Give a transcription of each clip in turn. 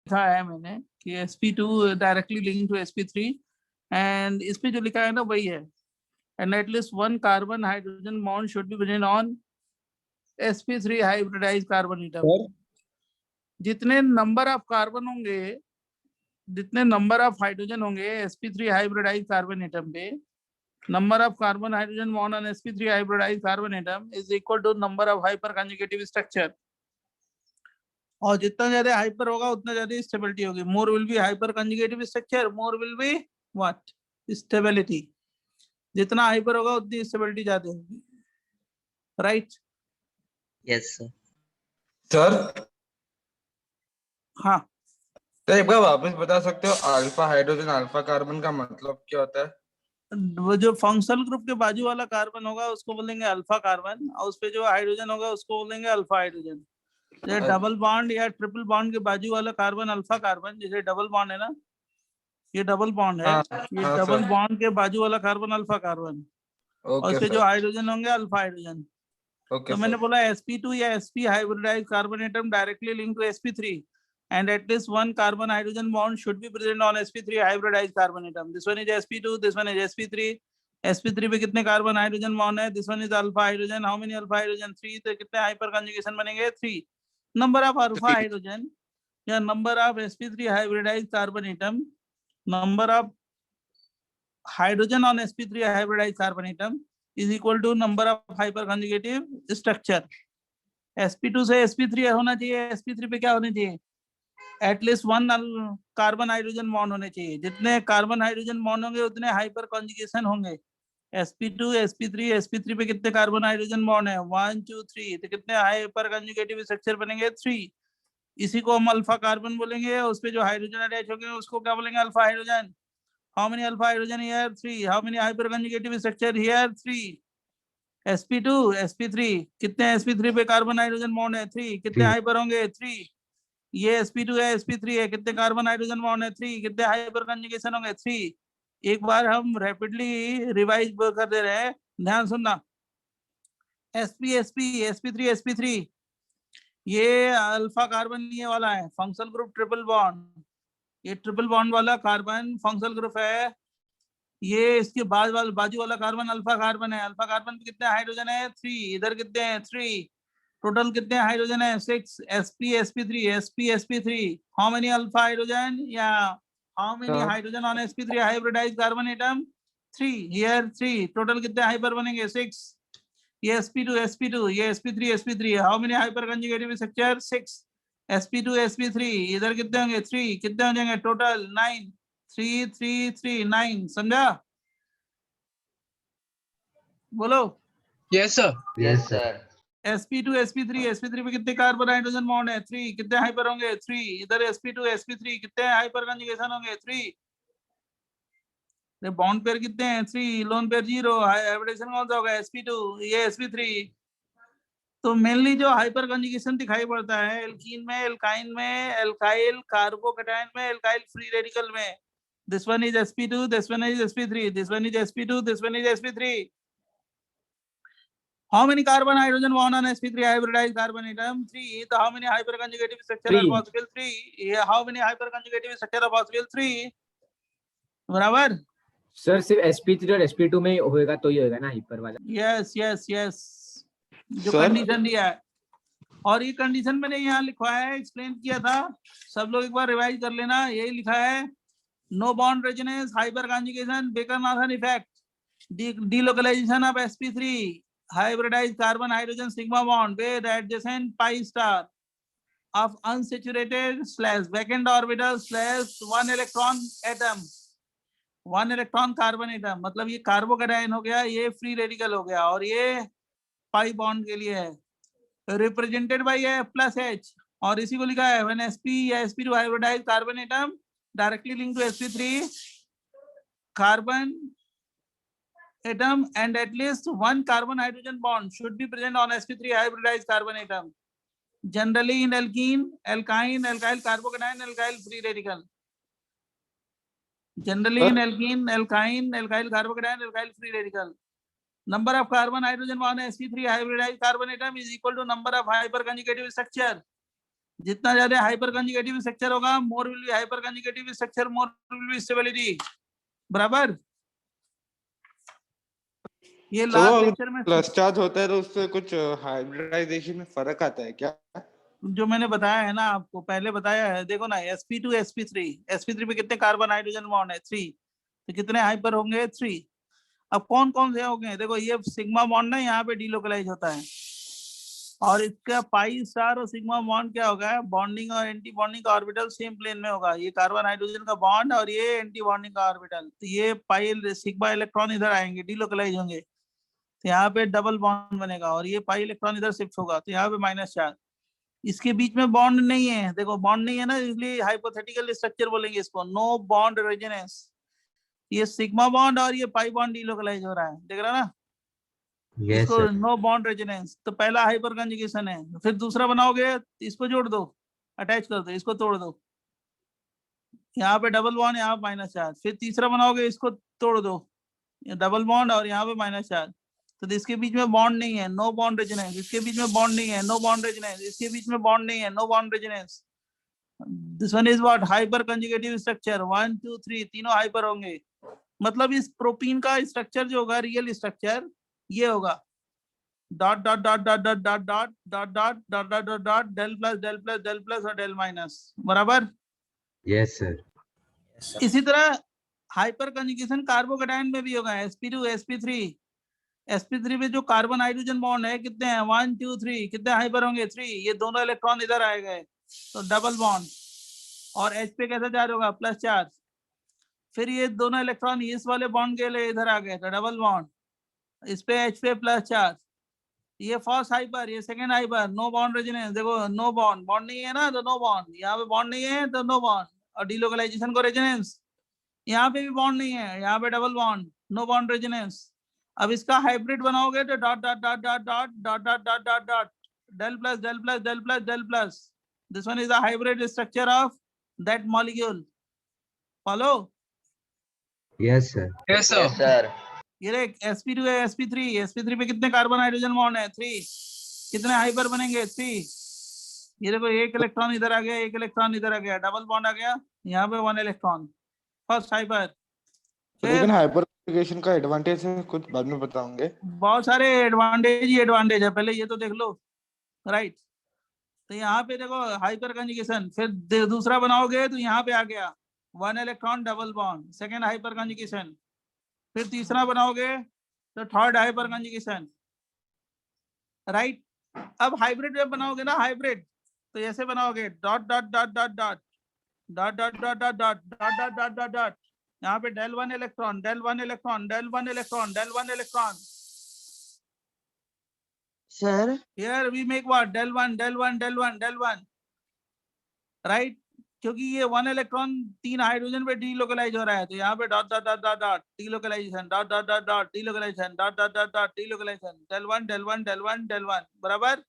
लिखा है मैंने कि sp2 directly link to sp3, and इस पे जो लिखा है ना वही है, and at least one carbon hydrogen bond should be present on sp3 hybridise carbon atom. जितने नंबर ऑफ कार्बन होंगे, जितने नंबर ऑफ हाइड्रोजन होंगे sp3 हाइब्रिडाइज कार्बन एटम पे, number of carbon hydrogen bond on sp3 hybridized carbon atom is equal to number of hyperconjugative structure। और जितना ज्यादा hyper होगा उतना ज्यादा स्टेबिलिटी होगी। मोर will be hyper conjugative structure, more will be what, stability. जितना hyper होगा उतनी स्टेबिलिटी ज्यादा होगी, राइट? Yes sir. सर हाँ, तो एक बार वापस बता सकते हो अल्फा हाइड्रोजन अल्फा कार्बन का मतलब क्या होता है? वो जो फंक्शनल ग्रुप के बाजू वाला कार्बन होगा उसको बोलेंगे अल्फा कार्बन, और उस पे जो हाइड्रोजन होगा उसको बोलेंगे अल्फा हाइड्रोजन। जैसे डबल बॉन्ड या ट्रिपल बॉन्ड के बाजू वाला कार्बन अल्फा कार्बन, जैसे डबल बॉन्ड है ना, ये डबल बॉन्ड है, ये डबल बॉन्ड के बाजू वाला कार्बन अल्फा कार्बन, और उसके जो हाइड्रोजन होंगे अल्फा हाइड्रोजन। तो मैंने बोला sp2 या sp hybridise carbon atom directly link to sp3 and at least one carbon hydrogen bond should be present on sp3 hybridized carbon atom. This one is sp2, this one is sp3। sp3 पे कितने carbon hydrogen bond है? This one is alpha hydrogen. How many alpha hydrogen? 3। तो कितने hyper conjugation बनेंगे? 3। Number of alpha hydrogen या number of sp3 hybridized carbon atom, number of hydrogen on sp3 hybridized carbon atom is equal to number of hyperconjugative structure। sp2 से sp3 होना चाहिए, sp3 पे क्या होना चाहिए? At least one carbon hydrogen bond होने चाहिए। जितने कार्बन हाइड्रोजन बॉन्ड होंगे उतने हाइपर कॉन्जुगेशन होंगे। sp2 sp3 sp3 पे कितने कार्बन हाइड्रोजन बॉन्ड है? 1 2 3। तो कितने हाइपर कॉन्जुगेटिव स्ट्रक्चर बनेंगे? 3। इसी को हम अल्फा कार्बन बोलेंगे, उस पे जो हाइड्रोजन अटैच होंगे उसको क्या बोलेंगे? Alpha hydrogen. How many alpha hydrogen here? 3। How many hyper conjugative structure here? 3। sp2 sp3 कितने sp3 पे कार्बन हाइड्रोजन बॉन्ड है? 3। कितने हाइपर होंगे? 3। ये sp2 है, sp3 है, कितने कार्बन हाइड्रोजन बॉन्ड है? 3। कितने हाइपर कंजुगेशन होंगे? 3। एक बार हम रैपिडली रिवाइज कर दे रहे हैं, ध्यान सुनना। sp sp sp3 sp3 ये अल्फा कार्बन ये वाला है, फंक्शनल ग्रुप ट्रिपल बॉन्ड। ये ट्रिपल बॉन्ड वाला कार्बन फंक्शनल ग्रुप है। ये इसके बाजू वाला कार्बन अल्फा कार्बन है। अल्फा कार्बन पे कितने हाइड्रोजन है? 3। इधर कितने हैं? 3। टोटल कितने हाइड्रोजन है? 6। sp sp3 sp sp3 how many alpha hydrogen या how many hydrogen on sp3 hybridized carbon atom? 3। Here 3। Total कितने हाइपर बनेंगे? 6। ये sp2 sp2 ये sp3 sp3 how many hyper conjugative structure? 6। sp2 sp3 इधर कितने होंगे? 3। कितने हो जाएंगे टोटल? 9। 3 3 3 9। समझा? बोलो। Yes sir. Yes sir. sp2 sp3 पे कितने कार्बन हाइड्रोजन बॉन्ड है? 3। कितने हाइपर होंगे? 3। इधर sp2 sp3 कितने हाइपर कंजुगेशन होंगे? 3। बॉन्ड पेयर कितने हैं? 3। Lone pair 0। हाइब्रिडेशन कौन सा होगा? sp2 ये sp3। तो मेनली जो हाइपर कंजुगेशन दिखाई पड़ता है एल्कीन में, एल्काइन में, एल्काइल कार्बोकैटायन में, एल्काइल फ्री रेडिकल में। This one is sp2, this one is sp3, this one is sp2, this one is sp3। How many carbon hydrogen bond on sp3 hybridized carbon atom? 3. So how many hyperconjugative structure are possible? 3. Yeah, how many hyperconjugative structure are possible? 3. बराबर? Sir सिर्फ sp3 और sp2 में होएगा तो ही होएगा ना hyper वाला? Yes yes yes, जो कंडीशन दिया है। और ये कंडीशन मैंने यहाँ लिखवाया है, एक्सप्लेन किया था, सब लोग एक बार रिवाइज कर लेना। यही लिखा है, no bond resonance, hyper conjugation, Baker Nathan effect, delocalisation of sp3 hybridized carbon hydrogen sigma bond with adjacent pi star of unsaturated / vacant orbital / 1 electron atom, 1 electron carbon atom। मतलब ये कार्बोकैटायन हो गया, ये फ्री रेडिकल हो गया, और ये pi bond के लिए है, रिप्रेजेंटेड बाय F+H। और इसी को लिखा है when sp या sp2 hybridized carbon atom directly linked to sp3 carbon atom and at least one carbon hydrogen bond should be present on sp3 hybridized carbon atom, generally in alkene, alkyne, alkyl carbocation, alkyl free radical, generally in alkene, alkyne, alkyl carbocation, alkyl free radical। number of carbon hydrogen bond sp3 hybridized carbon atom is equal to number of hyperconjugative structure। जितना ज्यादा hyper conjugative structure होगा, मोर will be hyper conjugative structure, more will be stability. बराबर। ये तो last अगर lecture में plus charge होता है तो उससे कुछ हाइब्रिडाइजेशन में फर्क आता है क्या? जो मैंने बताया है ना आपको, पहले बताया है, देखो ना sp2 sp3, sp3 पे कितने कार्बन हाइड्रोजन बॉन्ड है? 3। तो कितने हाइपर होंगे? 3। अब कौन कौन से होंगे? देखो ये सिग्मा बॉन्ड ना यहाँ पे डीलोकलाइज होता है, और इसका पाई स्टार और सिग्मा बॉन्ड क्या होगा? बॉन्डिंग और एंटी बॉन्डिंग का ऑर्बिटल सेम प्लेन में होगा। ये कार्बन हाइड्रोजन का बॉन्ड और ये एंटी बॉन्डिंग का ऑर्बिटल, तो ये पाई सिग्मा इलेक्ट्रॉन इधर आएंगे, डीलोकलाइज होंगे, तो यहाँ पे डबल बॉन्ड बनेगा, और ये पाई इलेक्ट्रॉन इधर शिफ्ट होगा, तो यहाँ पे माइनस चार्ज। इसके बीच में बॉन्ड नहीं है, देखो बॉन्ड नहीं है ना, इसलिए हाइपोथेटिकल स्ट्रक्चर बोलेंगे इसको, नो बॉन्ड रेजोनेंस। ये सिग्मा बॉन्ड और ये पाई बॉन्ड डीलोकलाइज हो रहा है, देख रहा ना? Yes, इसको sir. No bond resonance. तो पहला हाइपर कंजुगेशन है, फिर दूसरा बनाओगे इसको जोड़ दो, अटैच कर दो, इसको तोड़ दो, यहाँ पे डबल बॉन्ड, यहाँ पे माइनस चार्ज। फिर तीसरा बनाओगे, इसको तोड़ दो, डबल बॉन्ड और यहाँ पे माइनस चार्ज। तो इसके बीच में बॉन्ड नहीं है, नो बॉन्ड रेजोनेंस। इसके बीच में बॉन्ड नहीं है, नो बॉन्ड रेजोनेंस। इसके बीच में बॉन्ड नहीं है, no bond resonance. This one is what? Hyper conjugative structure. 1 2 3 तीनों हाइपर होंगे। मतलब इस प्रोटीन का स्ट्रक्चर जो होगा, रियल स्ट्रक्चर ये होगा, dot dot dot dot dot dot dot dot dot dot dot dot dot, del plus del plus del plus और डेल माइनस। बराबर। Yes, sir. इसी तरह हाइपर कंजुगेशन कार्बोकेटायन में भी होगा, sp2 sp3। sp3 में जो कार्बन हाइड्रोजन बॉन्ड है कितने हैं? 1 2 3। कितने हाइपर होंगे? 3। ये दोनों इलेक्ट्रॉन इधर आए गए, तो डबल बॉन्ड। और H पे कैसा चार्ज होगा? Plus charge. फिर ये दोनों इलेक्ट्रॉन इस वाले बॉन्ड के लिए इधर आ गए, तो डबल बॉन्ड। इस पे H पे प्लस चार्ज। ये फर्स्ट हाइपर, ये second hyper, no bond resonance. देखो नो बॉन्ड, बॉन्ड नहीं है ना, तो नो बॉन्ड। यहाँ पे बॉन्ड नहीं है तो नो बॉन्ड, और डीलोकलाइजेशन को रेजोनेंस। यहाँ पे भी बॉन्ड नहीं है, यहाँ पे double bond, no bond resonance. अब इसका हाइब्रिड बनाओगे तो dot dot dot dot dot dot dot dot dot dot, del plus del plus del plus del plus. This one is the hybrid structure of that molecule. Follow? Yes, sir. Yes, Yes, sir. ये देख, sp2 है, sp3। sp3 पे कितने carbon hydrogen bond है? 3। कितने hyper बनेंगे? 3। ये देखो, एक इलेक्ट्रॉन इधर आ गया, एक इलेक्ट्रॉन इधर आ गया, डबल बॉन्ड आ गया, यहाँ पे 1 इलेक्ट्रॉन, फर्स्ट हाइपर। लेकिन हाइपर कंजुगेशन का एडवांटेज है कुछ बाद में बताओगे? बहुत सारे एडवांटेज ही एडवांटेज है, पहले ये तो देख लो। राइट। तो यहाँ पे देखो हाइपर कंजुगेशन, फिर दूसरा बनाओगे तो यहाँ पे आ गया 1 electron double bond, second hyper conjugation. फिर तीसरा बनाओगे तो थर्ड हाइपर कंजुगेशन। राइट। अब हाइब्रिड वेब बनाओगे ना, हाइब्रिड, तो ऐसे बनाओगे, dot dot dot dot dot dot dot dot dot dot dot dot dot dot dot. यहाँ पे del 1 electron, del 1 electron, del 1 electron, del 1 electron. Sir, Here we make what? Del 1 del 1 del 1 del 1, right. क्योंकि ये 1 electron 3 hydrogen पे delocalise हो रहा है, तो यहाँ पे dot dot dot dot dot delocalisation, dot dot dot dot delocalisation, dot dot dot dot delocalisation, del 1 del 1 del 1 del 1। बराबर।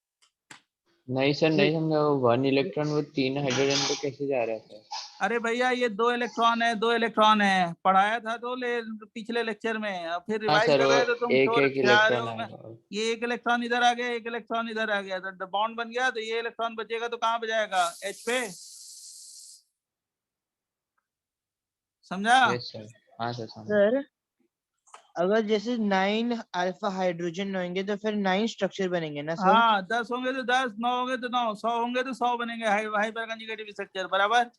नहीं सर, नहीं समझा। वो 1 इलेक्ट्रॉन वो 3 हाइड्रोजन पे कैसे जा रहा है? अरे भैया, ये 2 इलेक्ट्रॉन है, 2 इलेक्ट्रॉन है, पढ़ाया था तो पिछले लेक्चर में, अब फिर हाँ रिवाइज सर, कर वो रहे हो तो तुम एक शोर एक जा रहे इलेक्ट्रॉन हो। आएगा। ये एक इलेक्ट्रॉन इधर आ गया, एक इलेक्ट्रॉन इधर आ गया, तो बॉन्ड बन गया, तो ये इलेक्ट्रॉन बचेगा तो कहाँ पे जाएगा? H पे। समझा? Yes sir. हाँ सर, समझ। sir, अगर जैसे 9 अल्फा हाइड्रोजन होंगे तो फिर 9 स्ट्रक्चर बनेंगे ना सर? हाँ, 10 होंगे तो 10, 9 होंगे तो 9, 100 होंगे तो 100 बनेंगे हाइपर कंजुगेटिव स्ट्रक्चर। बराबर।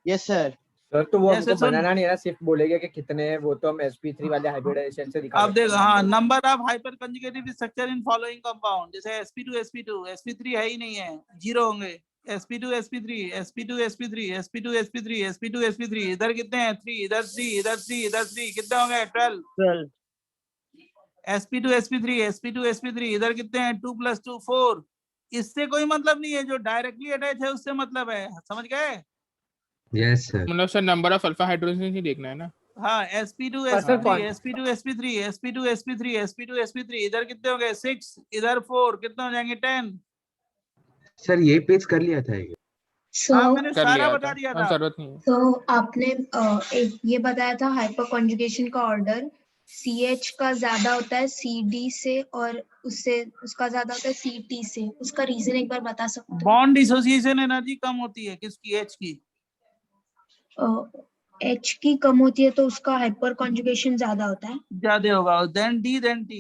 Yes sir. सर तो वो जैसे हमको सुन, बनाना नहीं है ना, सिर्फ बोलेगा कि कितने हैं, वो तो हम sp3 वाले हाइब्रिडाइजेशन से दिखा अब सकते देखो, हैं। हाँ, number of hyper conjugative structure in following compound, जैसे sp2 sp2 sp3 है ही नहीं है, 0 होंगे। sp2 sp3 sp2 sp3 sp2 sp3 sp2 sp3, इधर कितने हैं? 3, इधर 3, इधर 3, इधर 3, कितने होंगे? 12। 12। sp2 sp3 sp2 sp3, इधर कितने हैं? 2 + 2 4। इससे कोई मतलब नहीं है, जो डायरेक्टली अटैच है उससे मतलब है। समझ गए? Yes, sir. मतलब sir number of alpha hydrogen ही देखना है ना? हाँ, sp2 हाँ, sir, sp3 sp2 sp3 sp2 sp3 sp2 sp3, इधर कितने हो गए? 6, इधर 4, कितने हो जाएंगे? 10। सर ये पेज कर लिया था ये। हाँ, सो मैंने कर सारा लिया बता था, दिया हम था। जरूरत नहीं है। तो आपने एक ये बताया था हाइपर कॉन्जुगेशन का ऑर्डर, CH का ज्यादा होता है CD से और उससे उसका ज्यादा होता है CT से, उसका रीजन एक बार बता सकते हो? बॉन्ड डिसोसिएशन एनर्जी कम होती है किसकी, H की? H की कम होती है तो उसका हाइपर कॉन्जुगेशन ज्यादा होता है। ज्यादा होगा। Then D then T।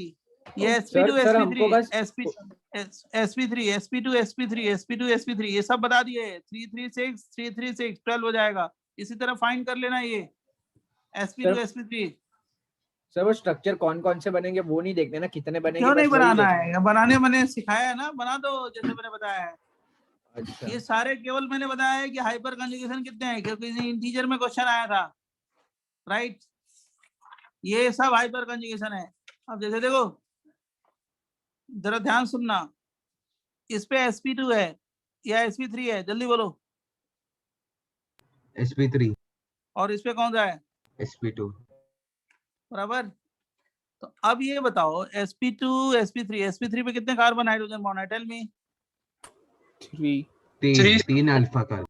ये सर sp2 सर हमको sp3 बस sp3 sp2 sp3 sp2 sp3 ये सब बता दिए। 336 336 12 हो जाएगा। इसी तरह फाइंड कर लेना ये sp2 सर sp3। सर वो स्ट्रक्चर कौन कौन से बनेंगे वो नहीं देखने ना, कितने बनेंगे क्यों नहीं बस वही बनाना देखना है? बनाने मैंने सिखाया है ना, बना दो जैसे मैंने बताया है। अच्छा ये सारे केवल मैंने बताया है कि हाइपर कंजुगेशन कितने हैं, क्योंकि इंटीजर में क्वेश्चन आया था, राइट। ये सब हाइपर कंजुगेशन है। अब जैसे देखो, जरा ध्यान सुनना, इस पे sp2 है या sp3 है, जल्दी बोलो। sp3 और इस पे कौन सा है? sp2 बराबर। तो अब ये बताओ sp2 sp3 पे कितने कार्बन हाइड्रोजन बॉन्ड है? Tell me. 3 तीन अल्फा कार्बन,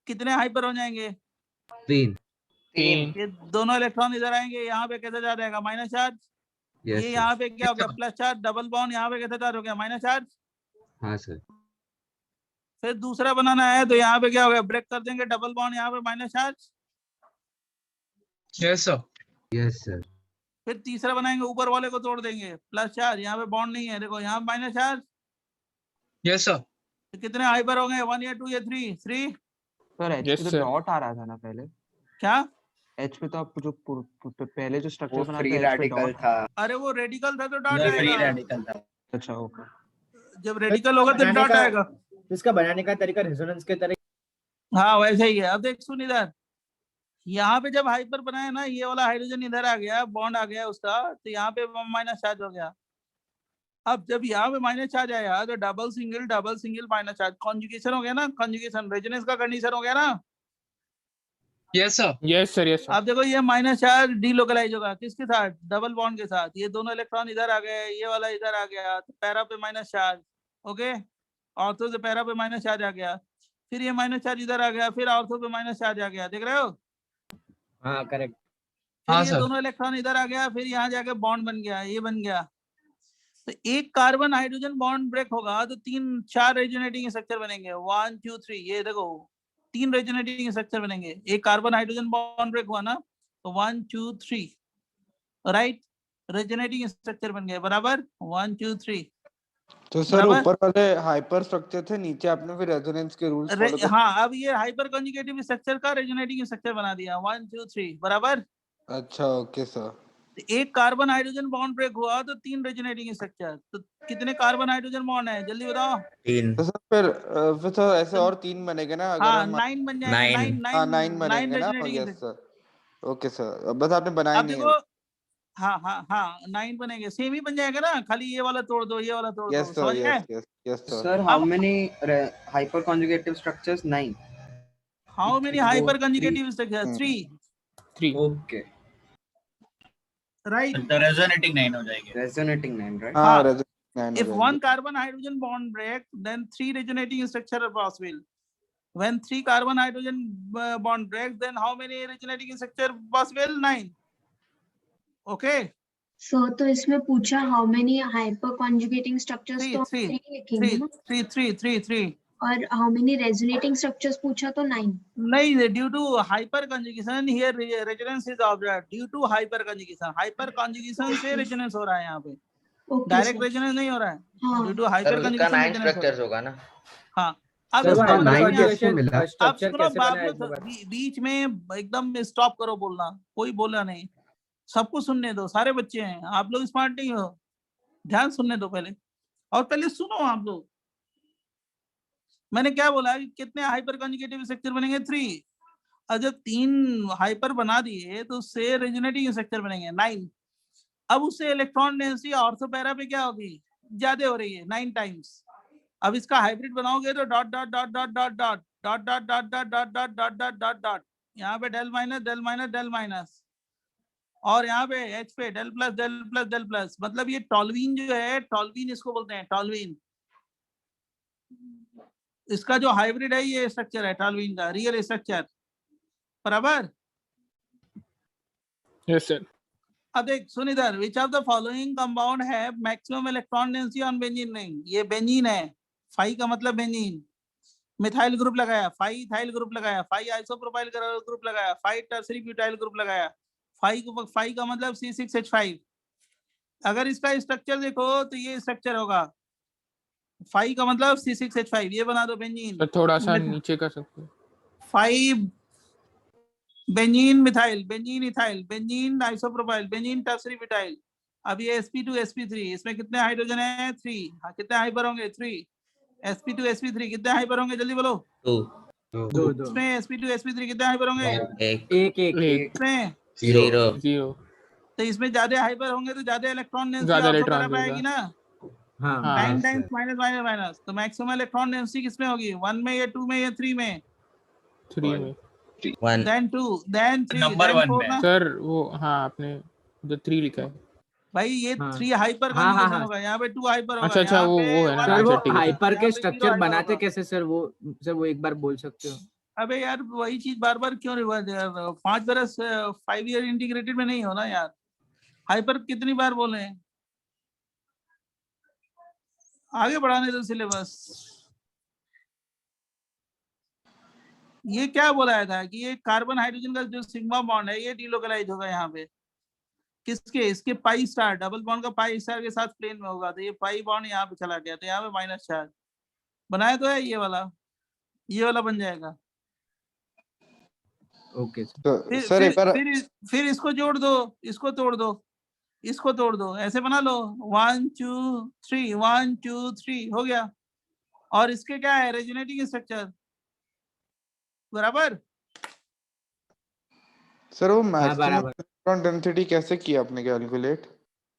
कितने हाइपर हो जाएंगे? 3। 3 ये दोनों इलेक्ट्रॉन इधर आएंगे, यहाँ पे कैसे जा जाएगा? Minus charge. यस ये सर। यहाँ पे क्या हो गया? Plus charge. डबल बॉन्ड यहाँ पे कैसे चार्ज हो गया? Minus charge. हाँ सर। फिर दूसरा बनाना है तो यहाँ पे क्या हो गया? ब्रेक कर देंगे, डबल बॉन्ड यहाँ पे minus charge. Yes sir. Yes sir. फिर तीसरा बनाएंगे, ऊपर वाले को तोड़ देंगे, प्लस चार्ज, यहाँ पे बॉन्ड नहीं है, देखो यहाँ माइनस चार्ज। Yes sir. तो कितने हाइपर हो गए? 1 या 2 या 3? 3। सर एच Yes, पे तो sir. डॉट आ रहा था ना पहले। क्या? एच पे तो आप जो पहले जो स्ट्रक्चर वो बना फ्री था एच पे रेडिकल डॉट। था। अरे वो रेडिकल था तो डॉट फ्री आएगा। रेडिकल था। अच्छा ओके। जब रेडिकल होगा तो बनाने डॉट का आएगा। इसका बनाने का तरीका रेजोनेंस के तरह। हाँ वैसे ही है। अब देख सुन इधर, यहाँ पे जब हाइपर बनाया ना, ये वाला हाइड्रोजन इधर आ गया, बॉन्ड आ गया उसका, तो यहाँ पे माइनस चार्ज हो गया। अब जब यहाँ पे माइनस चार्ज आया तो double single minus charge, conjugation हो गया ना, कॉन्जुगेशन रेजोनेंस का कंडीशन हो गया ना। Yes sir. Yes, sir. Yes, sir. अब देखो ये माइनस चार्ज डीलोकलाइज होगा किसके साथ? डबल बॉन्ड के साथ। ये दोनों इलेक्ट्रॉन इधर आ गए, ये वाला इधर आ गया, तो पैरा पे माइनस चार्ज। ओके, ऑर्थो से पैरा पे माइनस चार्ज आ गया, फिर ये माइनस चार्ज इधर आ गया, फिर ऑर्थो पे माइनस चार्ज आ गया, देख रहे हो? हाँ करेक्ट। फिर हाँ ये सर। दोनों इलेक्ट्रॉन इधर आ गया, फिर यहाँ जाके बॉन्ड बन गया, ये बन गया। तो एक कार्बन हाइड्रोजन बॉन्ड ब्रेक होगा तो 3-4 रेजोनेटिंग स्ट्रक्चर बनेंगे। 1 2 3, ये देखो 3 रेजोनेटिंग स्ट्रक्चर बनेंगे। एक कार्बन हाइड्रोजन बॉन्ड ब्रेक हुआ ना तो 1 2 3, राइट, रेजोनेटिंग स्ट्रक्चर बन गए, बराबर। 1 2 3 तो सर बराबर। ऊपर वाले हाइपर स्ट्रक्चर थे, नीचे आपने फिर रेजोनेंस के रूल्स फॉलो कर। हाँ, अब ये हाइपर कंजुगेटिव स्ट्रक्चर का रेजोनेटिंग स्ट्रक्चर बना दिया। 1 2 3, बराबर। अच्छा ओके सर। एक कार्बन हाइड्रोजन बॉन्ड ब्रेक हुआ तो 3 रेजोनेटिंग स्ट्रक्चर। तो कितने कार्बन हाइड्रोजन बॉन्ड है, जल्दी बताओ? 3। तो सर फिर सर ऐसे और 3 बनेंगे ना अगर हाँ, हम। 9 बन जाएंगे। 9। हाँ 9 9 बनेंगे ना। Resonating yes structure. Sir. Okay sir, बस आपने बनाए अब नहीं देखो, है। हाँ 9 बनेंगे, सेम ही बन जाएगा ना, खाली ये वाला तोड़ दो, ये वाला तोड़ यस दो, सर। समझ गए? Yes sir. सर हाउ अब many hyper conjugative structures? 9। How many hyper conjugative structure? 3, 3. Okay. Right. Resonating 9 हो जाएगी। Resonating 9 right? हाँ हाँ, रेजोनेंस 9 हो if जाएंगे। 1 carbon hydrogen bond break, then 3 resonating structure are possible. When 3 carbon hydrogen bond breaks, then how many resonating structure possible? 9. Okay. सो तो इसमें पूछा how many hyper conjugating structures, 3 तो 3 3 लिखेंगे 3 ना। 3 3 3 3 और हाउ मेनी रेजोनेटिंग स्ट्रक्चर्स पूछा तो 9। नहीं, due to hyper conjugation here resonance is observed. Due to hyper conjugation से रेजोनेंस हो रहा है यहाँ पे, डायरेक्ट रेजोनेंस नहीं हो रहा है। Due to hyper conjugation resonance हो रहा है। होगा ना। हाँ, अब सर वो इसका मतलब हाइपर nine क्या? कैसे मिला? अब स्ट्रक्चर सुनो, कैसे आप बना है लोग बीच में एकदम स्टॉप करो बोलना, कोई बोला नहीं, सबको सुनने दो, सारे बच्चे हैं, आप लोग स्मार्ट नहीं हो, ध्यान सुनने दो पहले। और पहले सुनो आप लोग, मैंने क्या बोला कि कितने हाइपर कंजुगेटिव स्ट्रक्चर बनेंगे? 3। और जब 3 हाइपर बना दिए तो उससे रेजोनेटिंग स्ट्रक्चर बनेंगे 9। अब उससे इलेक्ट्रॉन डेंसिटी ऑर्थो पैरा पे क्या होगी? ज्यादा हो रही है, 9 टाइम्स। अब इसका हाइब्रिड बनाओगे तो dot dot dot dot dot dot dot dot dot dot dot dot dot dot dot dot, यहाँ पे del minus del minus del minus, और यहाँ पे H पे del plus del plus del plus. मतलब ये टॉलवीन जो है, टॉलवीन इसको बोलते हैं, टॉलवीन। इसका जो हाइब्रिड है ये स्ट्रक्चर है टॉलवीन का, रियल स्ट्रक्चर, बराबर। Yes, sir. अब देख सुन इधर, which of the following compound है maximum electron density on benzene ring? ये बेंजीन है, फाई का मतलब बेंजीन, मिथाइल ग्रुप लगाया, फाई इथाइल ग्रुप लगाया, फाई आइसोप्रोपाइल ग्रुप लगाया, फाई टर्सरी ब्यूटाइल ग्रुप लगाया, फाई का मतलब C6H5। अगर इसका स्ट्रक्चर देखो तो ये स्ट्रक्चर होगा, फाई का मतलब C6H5, ये बना दो बेंजीन। तो थोड़ा सा नीचे कर सकते हो। Phi benzene methyl, benzene ethyl, benzene isopropyl, benzene tertiary butyl. अब ये sp2 sp3, इसमें कितने हाइड्रोजन है? 3। हाँ, कितने हाइपर होंगे? 3। sp2 sp3 कितने हाइपर होंगे? जल्दी बोलो। 2 इसमें sp2 sp3 कितने हाइपर होंगे? 1 इसमें 0 तो इसमें ज्यादा हाइपर होंगे तो ज्यादा इलेक्ट्रॉन डेंसिटी ज्यादा ऑल्सो इलेक्ट्रॉन बराबर आएगी ना, हाँ हाँ 9 टाइम्स माइनस माइनस माइनस। तो मैक्सिमम इलेक्ट्रॉन डेंसिटी किसमें होगी? 1 में या 2 में या 3 में? 3 में। देन 2 देन 3 नंबर देन 1 4 में। ना। सर वो हाँ आपने जो 3 लिखा है। भाई ये हाँ। 3 हाइपर हाँ, हाँ, कंजुगेशन हाँ। होगा, यहाँ पे 2 हाइपर होगा। अच्छा, यहाँ वो पे है ना। one सर वो अच्छा, ठीक है। हाइपर यहाँ के पे zero स्ट्रक्चर hyper बनाते होगा। कैसे सर? वो एक बार बोल सकते हो? अबे यार वही चीज बार बार क्यों रिवर्स यार? 5 बरस 5 ईयर इंटीग्रेटेड में नहीं हो ना यार। हाइपर कितनी बार बोले? आगे बढ़ाने दो सिलेबस। ये क्या बोला था कि ये कार्बन हाइड्रोजन का जो सिग्मा बॉन्ड है ये डीलोकलाइज होगा यहाँ पे किसके? इसके पाई स्टार, डबल बॉन्ड का पाई स्टार के साथ प्लेन में होगा, तो ये पाई बॉन्ड यहाँ पे चला गया तो यहाँ पे माइनस चार्ज बनाया तो है, ये वाला बन जाएगा। ओके फिर सर फिर एक बार फिर फिर इसको जोड़ दो, इसको तोड़ दो, इसको तोड़ दो, ऐसे बना लो 1 2 3 1 2 3 हो गया। और इसके क्या है? रेजोनेटिंग स्ट्रक्चर बराबर। सर वो हाँ मैक्सिमम बराबर। इलेक्ट्रॉन डेंसिटी कैसे किया आपने कैलकुलेट?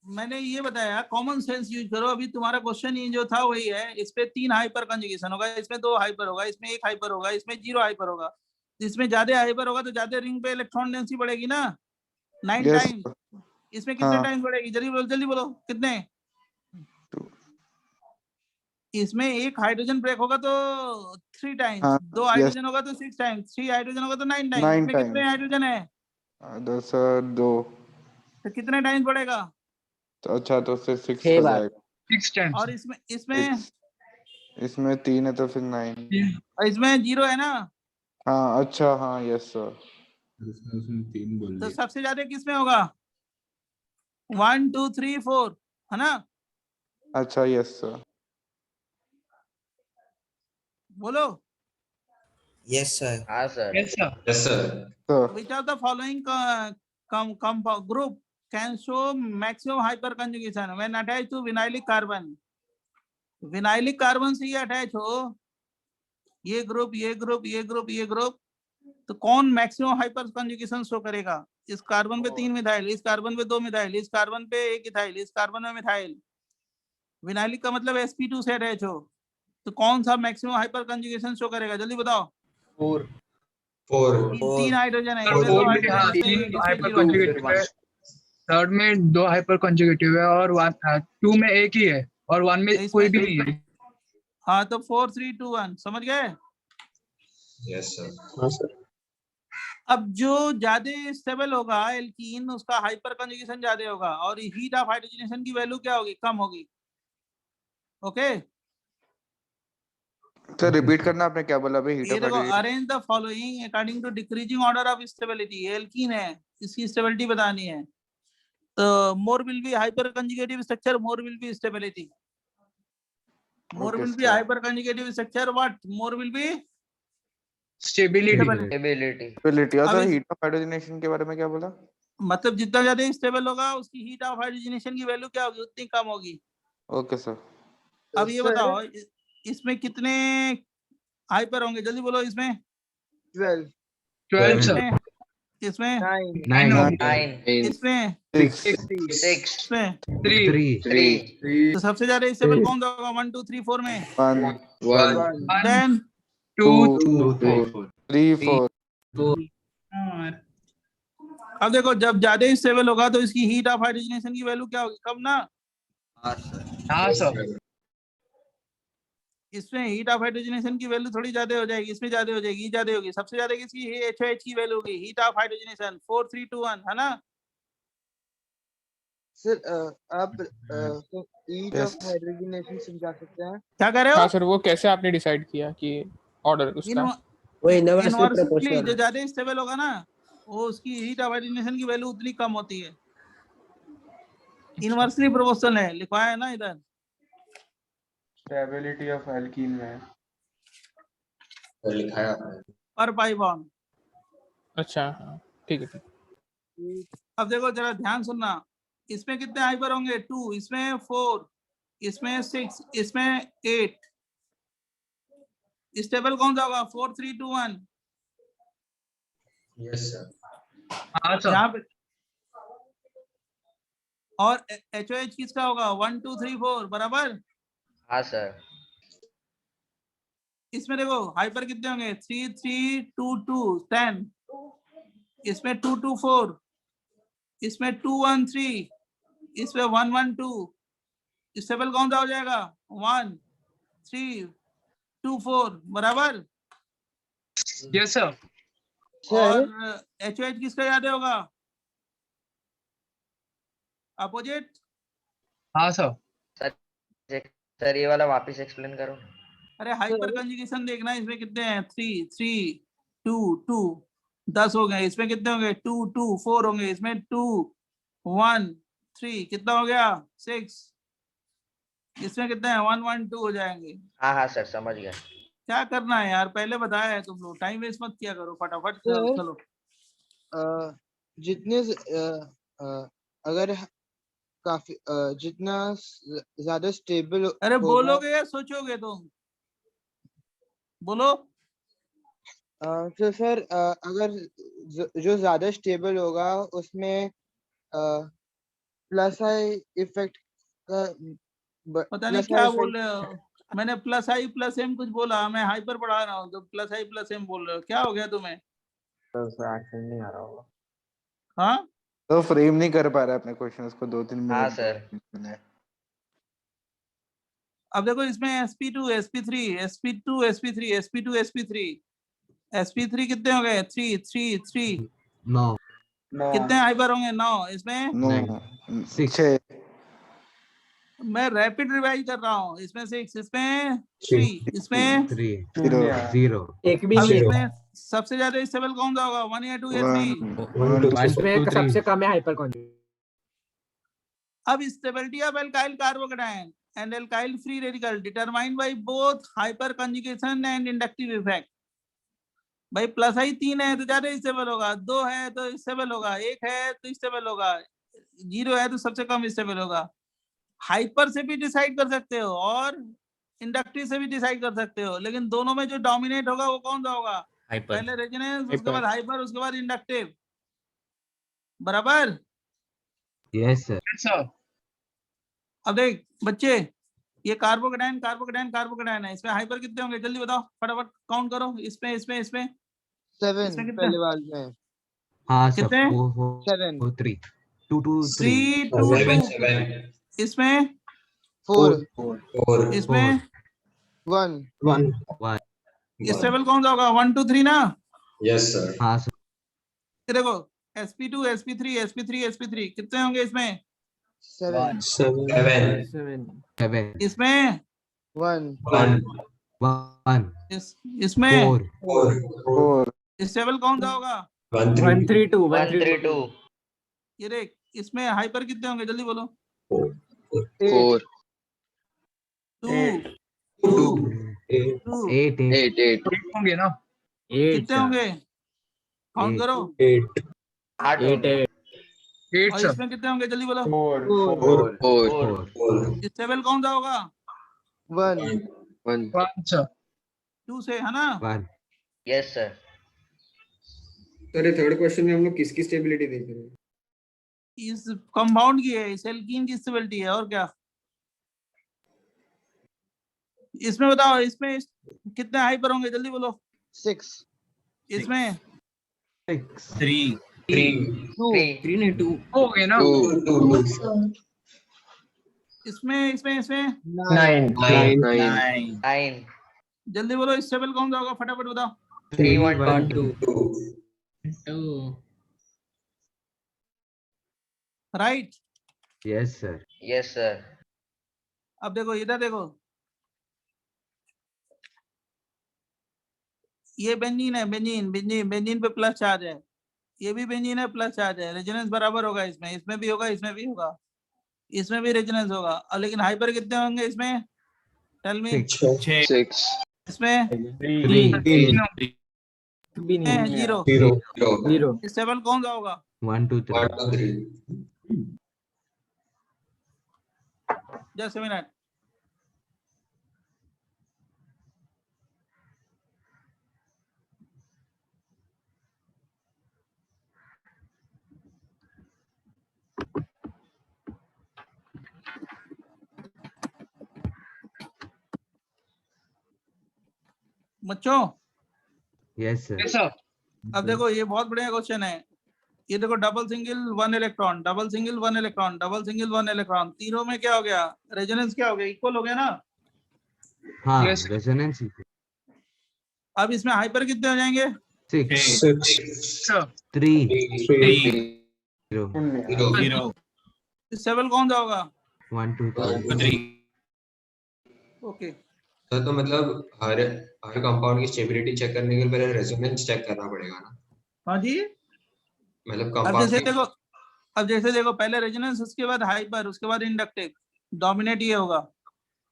मैंने ये बताया कॉमन सेंस यूज करो। अभी तुम्हारा क्वेश्चन ये जो था वही है, इस पे 3 हाइपर कंजुगेशन होगा, इसमें 2 हाइपर होगा, इसमें 1 हाइपर होगा, इसमें 0 हाइपर होगा। इसमें ज्यादा हाइपर होगा तो ज्यादा रिंग पे इलेक्ट्रॉन डेंसिटी बढ़ेगी ना, 9 यस टाइम। इसमें कितने हाँ। टाइम बढ़ेगी? जल्दी बोलो कितने? इसमें 1 हाइड्रोजन ब्रेक होगा तो 3 टाइम्स, हाँ, 2 yes. हाइड्रोजन होगा तो 6 टाइम्स, 3 हाइड्रोजन होगा तो 9 टाइम्स। 9 इसमें कितने times. हाइड्रोजन है? सर 2। तो कितने टाइम्स बढ़ेगा? तो अच्छा तो फिर 6 छह हो बार। जाएगा। 6 टाइम्स। और इसमें इसमें 3 है तो फिर 9। और इसमें 0 है ना, हाँ अच्छा हाँ यस सर। तो सबसे ज्यादा किसमें होगा? 1 2 3 4 है ना? अच्छा यस सर। बोलो। Yes, sir. हाँ sir. Yes sir. Sir Which of the following group can show maximum hyperconjugation when attached to vinylic carbon? Vinylic carbon से ये अटैच हो, ये ग्रुप ये ग्रुप ये ग्रुप ये ग्रुप, तो कौन मैक्सिमम हाइपर कंजुगेशन शो करेगा? इस कार्बन पे 3 मिथाइल, इस कार्बन पे 2 मिथाइल, इस कार्बन पे 1 इथाइल, इस कार्बन में मिथाइल। विनाइलिक का मतलब sp2 से अटैच हो, तो कौन सा मैक्सिमम हाइपर कंजुगेशन शो करेगा? जल्दी बताओ। 4 तीन हाइड्रोजन है, सर इसमें 2 4 में हाइड्रोजन हाँ है, 3 इसमें हाइपर 0। कंजुगेटिव है, थर्ड में 2 हाइपर कंजुगेटिव है और 2 में एक ही है और 1 में कोई भी नहीं है। हाँ तो 4 3 2 1 समझ गए? Yes sir. हाँ सर। अब जो ज्यादा स्टेबल होगा एल्कीन, उसका हाइपर कंजुगेशन ज्यादा होगा और हीट ऑफ हाइड्रोजनेशन की वैल्यू क्या होगी? कम होगी। ओके सर रिपीट करना, आपने क्या बोला अभी? हीट ये ऑफ देखो, hydrogen. Arrange the following according to decreasing order of stability. Alkene है, इसकी स्टेबिलिटी बतानी है, तो more will be hyper conjugative structure, more will be stability. More Okay, will be sir. Hyper conjugative structure, what? More will be stability. Stability. Stability. और अब sir इस- heat of hydrogenation के बारे में क्या बोला? मतलब जितना ज्यादा स्टेबल होगा उसकी हीट ऑफ हाइड्रोजनेशन की वैल्यू क्या होगी? उतनी कम होगी। Okay sir. अब ये बताओ इसमें कितने हाइपर होंगे? जल्दी बोलो। इसमें 12 सर। इसमें इसमें 9 इसमें 6 6 इसमें 3 3 तो सबसे ज्यादा स्टेबल कौन सा होगा? 1 2 3 4 में? 1 देन 2 3 4। अब देखो, जब ज्यादा स्टेबल होगा तो इसकी हीट ऑफ हाइड्रोजनेशन की वैल्यू क्या होगी? कम ना। हाँ सर। इसमें हीट ऑफ हाइड्रोजनेशन की वैल्यू थोड़ी ज्यादा हो जाएगी, इसमें ज्यादा हो जाएगी, ज्यादा होगी। सबसे ज्यादा किसकी? HOH की वैल्यू होगी, हीट ऑफ हाइड्रोजनेशन। 4 3 2 1 है ना? सर आप ईच Yes. ऑफ हाइड्रोजनेशन समझा सकते हैं? क्या कह रहे हो? हाँ सर, वो कैसे आपने डिसाइड किया कि ऑर्डर उसका? इनवर्सली जो ज्यादा स्टेबल होगा ना, वो उसकी हीट ऑफ हाइड्रोजनेशन की वैल्यू उतनी कम होती है। इनवर्सली प्रोपोर्शनल है, लिखवाया है ना इधर। स्टेबिलिटी ऑफ एल्कीन में पर पाई बॉन्ड। अच्छा हाँ, ठीक है ठीक। अब देखो जरा ध्यान सुनना, इसमें कितने हाइपर होंगे? 2, इसमें 4, इसमें 6, इसमें 8। स्टेबल कौन सा होगा? 4 3 2 1। हाँ सर। यहाँ पे और HOH किसका होगा? 1 2 3 4 बराबर। हाँ सर। इसमें देखो हाइपर कितने होंगे? 3 3 2 2 10, इसमें 2 2 4, इसमें 2 1 3, इसमें 1 1 2। स्टेबल कौन सा हो जाएगा? 1 3 2 4 बराबर। Yes sir. और HOH किसका याद होगा? अपोजिट। हाँ सर। सर ये वाला वापस एक्सप्लेन करो। अरे हाइपर कंजुगेशन देखना, इसमें कितने हैं? 3 3 2 2 10 हो गए। इसमें कितने होंगे? 2 2 4 होंगे। इसमें 2 1 3 कितना हो गया? 6। इसमें कितने हैं? 1 1 2 हो जाएंगे। हाँ हाँ सर, समझ गया। क्या करना है यार, पहले बताया है तुम लोग। टाइम वेस्ट मत किया करो, फटाफट चलो। जितने अगर काफी जितना ज्यादा स्टेबल अरे बोलोगे या सोचोगे तुम? बोलो। तो सर अगर जो ज्यादा स्टेबल होगा उसमें प्लस आई इफेक्ट का पता नहीं क्या बोल रहे हो। मैंने प्लस आई प्लस एम कुछ बोला? मैं हाइपर पढ़ा रहा हूँ तो प्लस आई प्लस एम बोल रहे हो? क्या हो गया तुम्हें? सर एक्सेंट नहीं आ रहा होगा। हाँ तो फ्रेम नहीं कर पा रहा अपने क्वेश्चंस को 2-3 मिनट। हाँ सर। अब देखो इसमें sp2 sp3 sp2 sp3 sp2 sp3 sp3 कितने हो गए? 3 3 3। 9 कितने हाइपर होंगे? 9। इसमें 6। मैं रैपिड रिवाइज कर रहा हूँ। इसमें 6, इसमें 3, इसमें 3 0 0। एक भी अब नहीं है। इसमें सबसे ज्यादा स्टेबल कौन सा होगा? 1 या 2 या 3? इसमें सबसे कम है हाइपर कॉन्जुगेट। अब stability of alkyl carbocation and alkyl free radical determined by both hyper conjugation and inductive effect. भाई प्लस आई 3 है तो ज्यादा स्टेबल होगा, 2 है तो स्टेबल होगा, 1 है तो स्टेबल होगा, 0 है तो सबसे कम स्टेबल होगा। हाइपर से भी डिसाइड कर सकते हो और इंडक्टिव से भी डिसाइड कर सकते हो, लेकिन दोनों में जो डोमिनेट होगा वो कौन सा होगा? पहले रेजोनेंस, उसके बाद हाइपर, उसके बाद इंडक्टिव। बराबर। Yes sir. सर। अब देख बच्चे, ये कार्बोकेटायन कार्बोकेटायन कार्बोकेटायन है। इसमें हाइपर कितने होंगे? जल्दी बताओ, फटाफट काउंट करो। इसमें इसमें इसमें 7 इसमें कितने? पहले वाले में हाँ सर। कितने? 4 3 2 2 3 2 2। इसमें 4 इसमें 1 स्टेबल कौन सा होगा? 1 2 3 ना? हाँ सर। ये देखो sp2 sp3 sp3 sp3 कितने होंगे? इसमें 7 7 इसमें 1 1 इसमें 4 स्टेबल कौन सा होगा? 1 3 2 1 3 2। ये देख, इसमें हाइपर कितने होंगे? जल्दी बोलो। 4 2 8 होंगे ना? कितने होंगे? काउंट करो। 8 8 और सर। इसमें कितने होंगे? जल्दी बोलो। 4 स्टेबल कौन सा होगा? 1 1 सर। 2 से, है ना? 1। Yes sir. सर ये थर्ड क्वेश्चन में हम लोग किसकी स्टेबिलिटी देख रहे हैं? इस कंपाउंड की है, इस एल्कीन की स्टेबिलिटी है। और क्या इसमें बताओ? इसमें कितने हाइपर होंगे? जल्दी बोलो। 6 इसमें 3 3 नहीं 2 हो गए ना? इसमें इसमें इसमें 9 जल्दी बोलो। स्टेबल कौन सा होगा? फटाफट बताओ। 3 1 2। Right. Yes, sir. Yes, sir. अब देखो इधर देखो, ये बेंजीन है, बेंजीन बेंजीन बेंजीन पे प्लस चार्ज है, ये भी बेंजीन है प्लस चार्ज है, रेजोनेंस बराबर होगा इसमें, इसमें भी होगा, इसमें भी होगा, इसमें भी रेजोनेंस होगा। और लेकिन हाइपर कितने होंगे इसमें? Tell me. 6. इसमें 3 भी नहीं, जीरो। जीरो। इस टेबल कौन सा होगा? 1, 2, 3. 1, 2, 3. Just a minute. बच्चों Yes, sir. Yes, sir. अब देखो ये बहुत बढ़िया क्वेश्चन है। ये देखो double single 1 electron, double single 1 electron, double single 1 electron, तीनों में क्या हो गया? रेजोनेंस क्या हो गया? इक्वल हो गया ना? हाँ, Yes. resonance. अब इसमें हाइपर कितने हो जाएंगे? 6, Sir. 3, 0, इस टेबल कौन सा होगा? 1, 2, 3. ओके। तो मतलब हर कंपाउंड की स्टेबिलिटी चेक करने के लिए पहले रेजोनेंस चेक करना पड़ेगा ना? हाँ जी। मतलब अब कंपाउंड जैसे देखो, अब जैसे देखो पहले रेजोनेंस, उसके बाद हाइपर, उसके बाद इंडक्टिव, डोमिनेट ये होगा।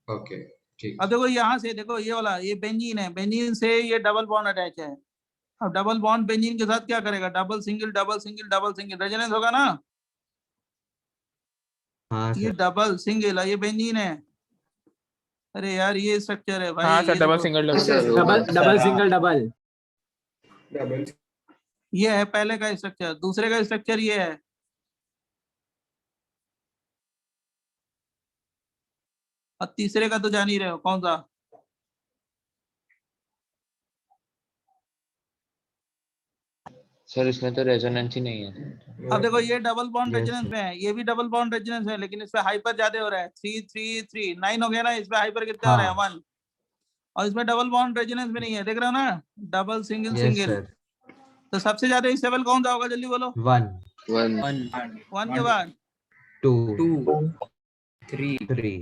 ओके ठीक। अब देखो यहाँ से देखो, ये वाला ये बेंजीन है, बेंजीन से ये डबल बॉन्ड अटैच है। अब डबल बॉन्ड बेंजीन के साथ क्या करेगा? Double single double single double single, resonance होगा ना? हाँ, ये sir. डबल सिंगल है, ये बेंजीन है। अरे यार ये स्ट्रक्चर है भाई। हाँ सर, ये डबल देखो, single double single double. Double ये है पहले का स्ट्रक्चर, दूसरे का स्ट्रक्चर ये है। और तीसरे का तो जान ही रहे हो कौन सा? सर इसमें तो रेजोनेंस ही नहीं है। अब देखो ये double bond Yes, resonance sir. में है, ये भी डबल बॉन्ड रेजोनेंस है, लेकिन इसमें हाइपर ज्यादा हो रहा है। 3 3 3 9 हो गया ना? इसमें हाइपर कितना हो रहा है? 1। और इसमें डबल बॉन्ड रेजोनेंस में नहीं है, देख रहे हो ना? Double single Yes, single. sir. तो सबसे ज्यादा स्टेबल कौन सा होगा? जल्दी बोलो। 1, 1 के बाद 2, 3.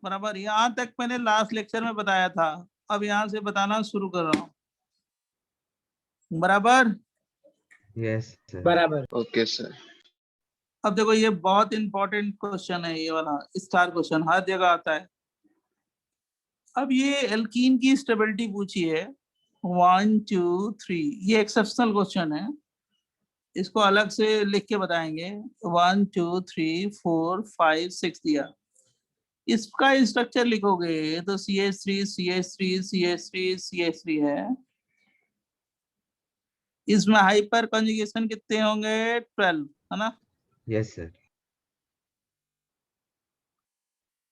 बराबर। यहाँ तक मैंने लास्ट लेक्चर में बताया था, अब यहाँ से बताना शुरू कर रहा हूँ। बराबर। Yes, sir. बराबर। Okay sir. अब देखो ये बहुत इंपॉर्टेंट क्वेश्चन है, ये वाला स्टार क्वेश्चन हर जगह आता है। अब ये एल्कीन की स्टेबिलिटी पूछी है 1 2 3, ये एक्सेप्शनल क्वेश्चन है, इसको अलग से लिख के बताएंगे। 1 2 3 4 5 6 दिया, इसका स्ट्रक्चर लिखोगे तो CH3 CH3 CH3 CH3 है। इसमें हाइपर कंजुगेशन कितने होंगे? 12 है ना? Yes, sir.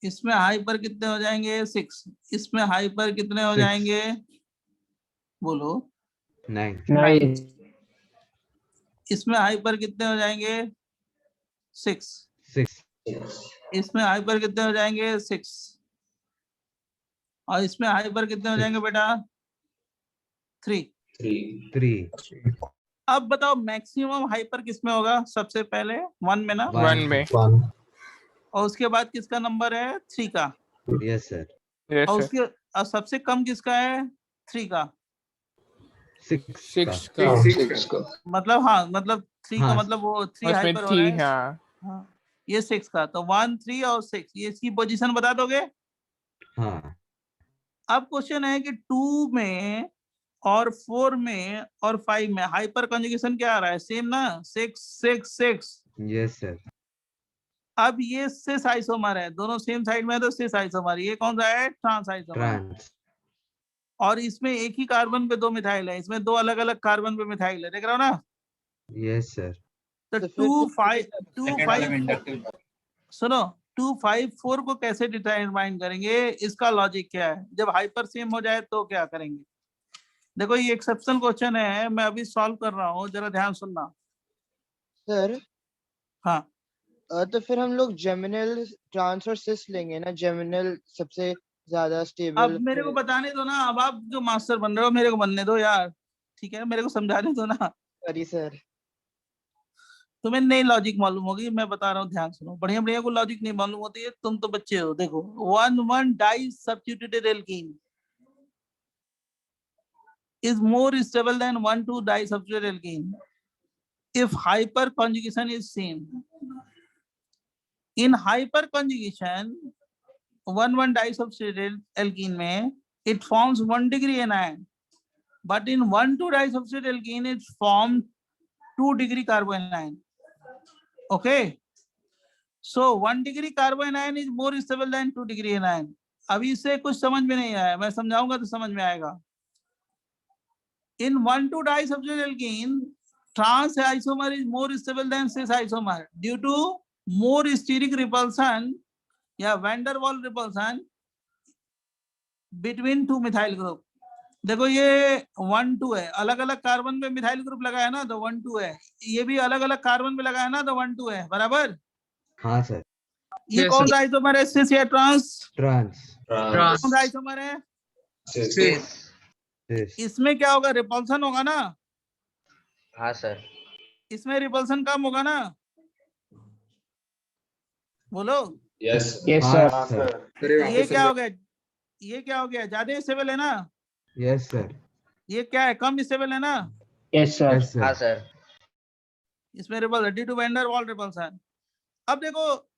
इसमें हाइपर कितने हो जाएंगे? 6। इसमें हाइपर कितने हो 6. जाएंगे? बोलो। 9. इसमें हाइपर कितने हो जाएंगे? 6। 6. इसमें हाइपर कितने हो जाएंगे? 6। और इसमें हाइपर कितने हो जाएंगे बेटा? 3। 3. अब बताओ मैक्सिमम हाइपर किसमें होगा? सबसे पहले 1 में ना? 1 में। और उसके बाद किसका नंबर है? 3 का। Yes, sir. यस और सर। उसके और सबसे कम किसका है? 3 का। 6 का। 6 को। मतलब हाँ, मतलब 3 का हाँ। मतलब वो 3 उसमें हाइपर हो 3 रहा है। हाँ। हाँ, ये 6 का, तो 1 3 और 6, ये इसकी पोजीशन बता दोगे? हाँ. अब क्वेश्चन है कि 2 में और 4 में और 5 में हाइपर कंजुगेशन क्या आ रहा है? सेम ना? 6 6 6। Yes, sir. अब ये सिस आइसोमर है, दोनों सेम साइड में है तो सिस आइसोमर। ये कौन सा है? Trans isomer. Trans. और इसमें एक ही कार्बन पे 2 मिथाइल है, इसमें 2 अलग अलग कार्बन पे मिथाइल है, देख रहे हो ना? Yes, sir. तो तो फिर 2 5 सुनो, 2 5 4 को कैसे डिटरमाइन करेंगे? इसका लॉजिक क्या है? जब हाइपर सेम हो जाए तो क्या करेंगे? देखो ये एक्सेप्शनल क्वेश्चन है, मैं अभी सॉल्व कर रहा हूँ, जरा ध्यान सुनना। सर हाँ, तो फिर हम लोग जेमिनल ट्रांस और सिस लेंगे ना? जेमिनल सबसे ज्यादा स्टेबल। अब मेरे को बताने दो ना, अब आप जो मास्टर बन रहे हो मेरे को बनने दो यार, ठीक है? मेरे को समझाने दो ना। Sorry sir. तुम्हें नई लॉजिक मालूम होगी, मैं बता रहा हूँ, ध्यान सुनो। बढ़िया बढ़िया को लॉजिक नहीं मालूम होती है, तुम तो बच्चे हो। देखो 1,1 di substituted alkene is more stable than 1,2 disubstituted alkene if hyperconjugation is seen. In hyperconjugation 1,1 disubstituted alkene में it forms 1 degree anion, but in 1,2 disubstituted alkene it forms 2 degree carbanion. Okay, so 1 degree carbanion is more stable than 2 degree anion. अभी इससे कुछ समझ में नहीं आया, मैं समझाऊंगा तो समझ में आएगा। In 1,2 disubstituted alkene, trans isomer is more stable than cis isomer due to more steric repulsion या van der Waals repulsion between two methyl group. देखो ये 1,2 है, अलग अलग कार्बन पे मिथाइल ग्रुप लगाया ना तो 1,2 है, ये भी अलग अलग कार्बन पे लगाया ना तो 1,2 है, बराबर। हाँ सर। ये कौन सा आइसोमर है, सिस या ट्रांस? ट्रांस। कौन सा आइसोमर है? सिस। इसमें क्या होगा, रिपल्सन होगा ना? हाँ सर। इसमें रिपल्सन कम होगा ना? बोलो। Yes sir. ये क्या हो गया, ये क्या हो गया, ज्यादा स्टेबल है ना? Yes sir. ये क्या है, कम स्टेबल है ना? Yes sir. हाँ सर। इसमें repulsion due to van der Waals repulsion. अब देखो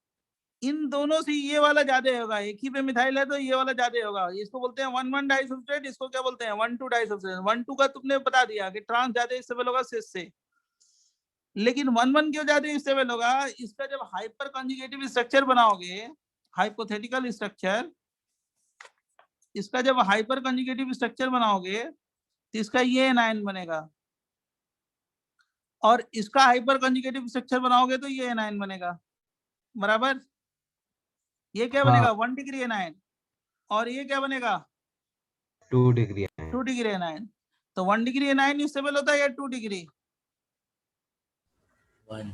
इन दोनों से ये वाला ज्यादा होगा, एक ही पे मिथाइल है तो ये वाला ज्यादा होगा। इसको बोलते हैं 1,1 डाइसब्स्टिट्यूटेड, इसको क्या बोलते हैं 1,2 डाइसब्स्टिट्यूटेड। 1,2 का तुमने बता दिया कि ट्रांस ज्यादा स्टेबल होगा सिस से, लेकिन 1,1 क्यों ज्यादा स्टेबल होगा? इसका जब हाइपर कंजुगेटिव स्ट्रक्चर बनाओगे, हाइपोथेटिकल स्ट्रक्चर, इसका जब हाइपर कंजुगेटिव स्ट्रक्चर बनाओगे तो इसका ये एनायन बनेगा, और इसका हाइपर कंजुगेटिव स्ट्रक्चर बनाओगे तो ये एनायन बनेगा, बराबर। ये क्या बनेगा, 1 डिग्री एनायन, और ये क्या बनेगा 2 डिग्री। 2 degree anion. तो 1 डिग्री एनायन स्टेबल होता है या 2 डिग्री? 1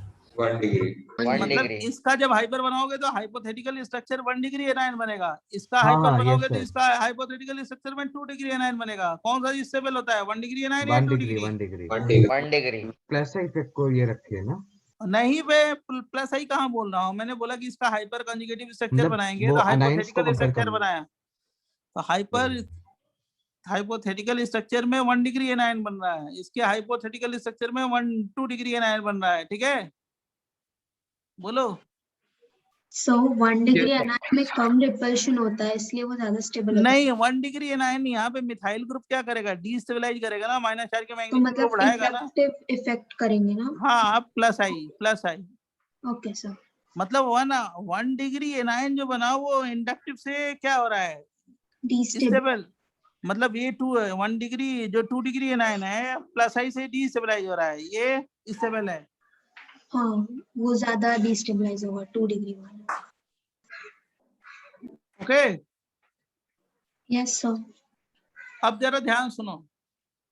डिग्री। मतलब इसका जब हाइपर बनाओगे तो हाइपोथेटिकल स्ट्रक्चर 1 डिग्री एनायन बनेगा, इसका हाइपर बनाओगे तो इसका हाइपोथेटिकल स्ट्रक्चर में 2 डिग्री एनायन बनेगा। कौन सा स्टेबल होता है, 1 डिग्री एनायन या 2 डिग्री? 1 डिग्री। प्लस इफेक्ट को ये रखिए ना। नहीं बे, प्लस आई कहाँ बोल रहा हूँ, मैंने बोला कि इसका हाइपर कंजुगेटिव स्ट्रक्चर मतलब बनाएंगे वो तो अनाइंस को हाइपोथेटिकल compare स्ट्रक्चर करना। बनाया तो हाइपोथेटिकल स्ट्रक्चर में 1 डिग्री एनायन बन रहा है, इसके हाइपोथेटिकल स्ट्रक्चर में 2 डिग्री एनायन बन रहा है, ठीक है? बोलो। सो 1 डिग्री एनायन में कम रिपल्शन होता है, इसलिए वो ज्यादा स्टेबल होता है। नहीं, 1 डिग्री एनायन यहाँ पे मिथाइल ग्रुप क्या करेगा, डीस्टेबलाइज करेगा ना, -4 के तो मैग्नीट्यूड को मतलब बढ़ाएगा ना। इंडक्टिव इफेक्ट करेंगे ना? हाँ, प्लस आई। Okay sir. मतलब 1 डिग्री एनायन जो बना वो इंडक्टिव से क्या हो रहा है, डिस्टेबल। मतलब ये 1 डिग्री जो 2 डिग्री एनायन है प्लस आई से डीस्टेबलाइज हो रहा है, ये स्टेबल है। हाँ, वो ज्यादा डिस्टेबलाइज होगा 2 डिग्री वाला। Okay, yes sir. अब जरा ध्यान सुनो,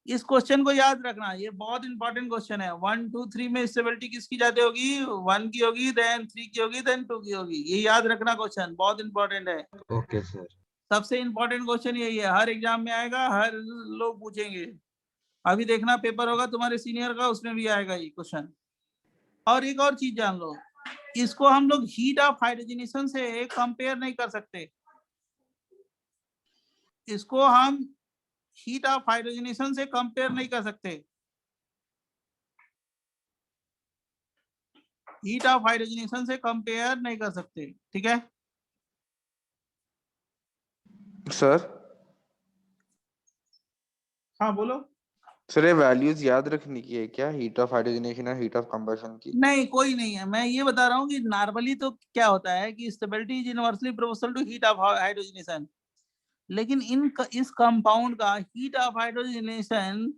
इस क्वेश्चन को याद रखना, ये बहुत इंपॉर्टेंट क्वेश्चन है। 1, 2, 3 में स्टेबिलिटी किसकी ज्यादा होगी, 1 की होगी, देन 3 की होगी, देन 2 की होगी। ये याद रखना, क्वेश्चन बहुत इंपॉर्टेंट है। Okay sir. सबसे इंपॉर्टेंट क्वेश्चन यही है, हर एग्जाम में आएगा, हर लोग पूछेंगे। अभी देखना पेपर होगा तुम्हारे सीनियर का, उसमें भी आएगा ये क्वेश्चन। और एक और चीज जान लो, इसको हम लोग हीट ऑफ हाइड्रोजनेशन से कंपेयर नहीं कर सकते। इसको हम हीट ऑफ हाइड्रोजनेशन से कंपेयर नहीं कर सकते। हीट ऑफ हाइड्रोजनेशन से कंपेयर नहीं कर सकते, ठीक है सर? हाँ बोलो। सर ये वैल्यूज याद रखने की है क्या, हीट ऑफ हाइड्रोजनेशन और हीट ऑफ कंबशन की? नहीं, कोई नहीं है। मैं ये बता रहा हूँ कि नॉर्मली तो क्या होता है कि stability is inversely proportional to heat of hydrogenation, लेकिन इस कंपाउंड का हीट ऑफ हाइड्रोजनेशन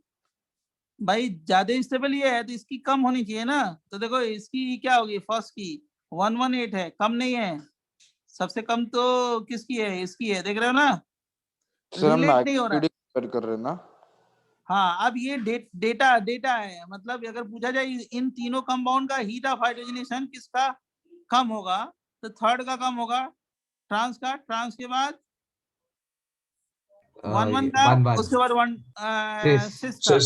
भाई ज्यादा स्टेबल ये है तो इसकी कम होनी चाहिए ना। तो देखो इसकी क्या होगी, फर्स्ट की 118 है, कम नहीं है। सबसे कम तो किसकी है, इसकी है, देख रहे हो ना, रिलेट नहीं हो रहा है। कर रहे ना। हाँ, अब ये डेटा है, मतलब अगर पूछा जाए इन तीनों कंपाउंड का हीट ऑफ हाइड्रोजनेशन किसका कम होगा, तो थर्ड का कम होगा, ट्रांस का, ट्रांस के बाद 1,1 का, उसके बाद 1 सिस का।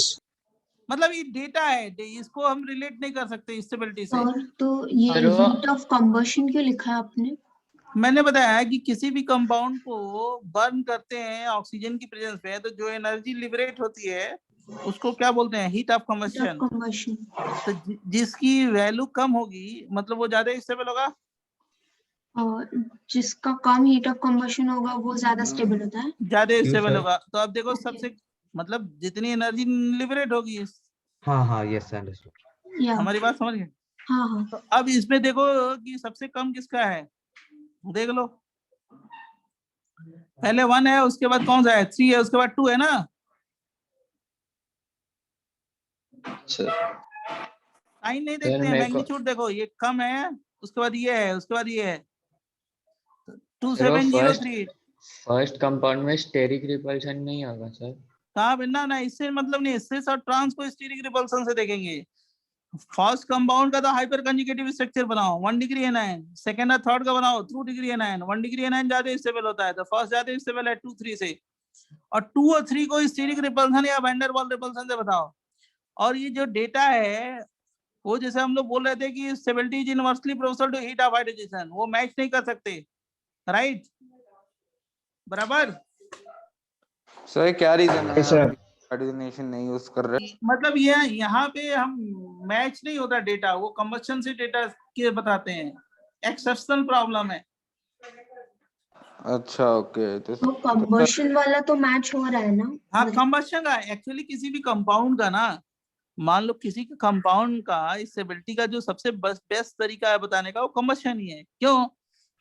मतलब ये डेटा है, इसको हम रिलेट नहीं कर सकते स्टेबिलिटी से। और तो ये पर वो- हीट ऑफ कंबशन क्यों लिखा है आपने? मैंने बताया कि किसी भी कंपाउंड को बर्न करते हैं ऑक्सीजन की प्रेजेंस में, तो जो एनर्जी लिबरेट होती है उसको क्या बोलते हैं? Heat of heat of combustion. Combustion. तो जिसकी वैल्यू कम होगी मतलब वो ज्यादा स्टेबल होगा। और जिसका कम हीट ऑफ कंबशन होगा वो ज्यादा स्टेबल होता है। ज्यादा क्यों स्टेबल सर? होगा। तो अब देखो सबसे मतलब जितनी एनर्जी लिबरेट होगी, हाँ हाँ, यस अंडरस्टूड। या हमारी बात समझ गए? हाँ हाँ। तो अब इसमें देखो कि सबसे कम किसका है, देख लो। पहले 1 है, उसके बाद कौन सा है? 3 है, उसके बाद 2 है ना। साइन नहीं देखते हैं, मेरे को मैग्नीट्यूड देखो, ये कम है, उसके बाद ये है, उसके बाद ये है। सर वो 2703 फर्स्ट कंपाउंड में स्टेरिक रिपल्शन नहीं होगा सर? कहाँ बिना ना, इससे मतलब नहीं, इससे सब ट्रांस को स्टीरिक रिपल्सन से देखेंगे। फर्स्ट कंपाउंड का तो हाइपर कंजुगेटिव स्ट्रक्चर बनाओ 1 डिग्री एनायन, सेकंड और थर्ड का बनाओ 2 डिग्री एनायन। 1 डिग्री एनायन ज्यादा स्टेबल होता है, तो फर्स्ट ज्यादा स्टेबल है 2 3 से, और 2 और 3 को स्टीरिक रिपल्सन या वैन डेर वाल्स रिपल्सन से बताओ। और ये जो डेटा है वो जैसे हम लोग बोल रहे थे कि stability is inversely proportional to heat of hydrogen, वो मैच नहीं कर सकते, राइट? बराबर। सर क्या रीजन है Yes, sir. हाइड्रोजनेशन नहीं यूज कर रहे? मतलब ये यहाँ पे हम मैच नहीं होता डेटा, वो कंबशन से डेटा के बताते हैं, एक्सेप्शनल प्रॉब्लम है। अच्छा ओके। तो कंबशन वाला तो मैच हो रहा है ना? हाँ, कंबशन का एक्चुअली किसी भी कंपाउंड का ना, मान लो किसी के कंपाउंड का स्टेबिलिटी का जो सबसे बेस्ट तरीका है बताने का वो कंबशन ही है। क्यों?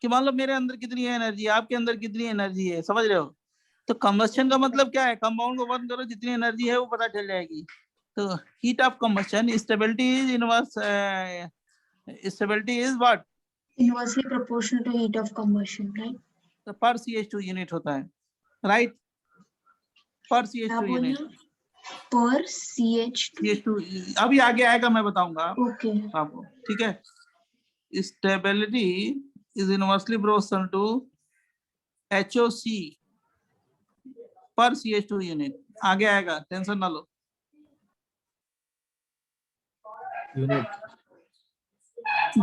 कि मान लो मेरे अंदर कितनी एनर्जी है, आपके अंदर कितनी एनर्जी है, समझ रहे हो? तो कंबशन का मतलब क्या है? कंपाउंड को बर्न करो, जितनी एनर्जी है वो पता चल जाएगी। तो heat of combustion stability is inverse, stability is what? Inversely proportional to heat of combustion, right? तो पर CH2 यूनिट होता है, राइट? पर CH2 यूनिट, पर CH2। CH2 अभी आगे आएगा, मैं बताऊंगा ओके। आपको, ठीक है? Stability is inversely proportional to HOC पर CH2 यूनिट। आगे आएगा, टेंशन ना लो। यूनिट।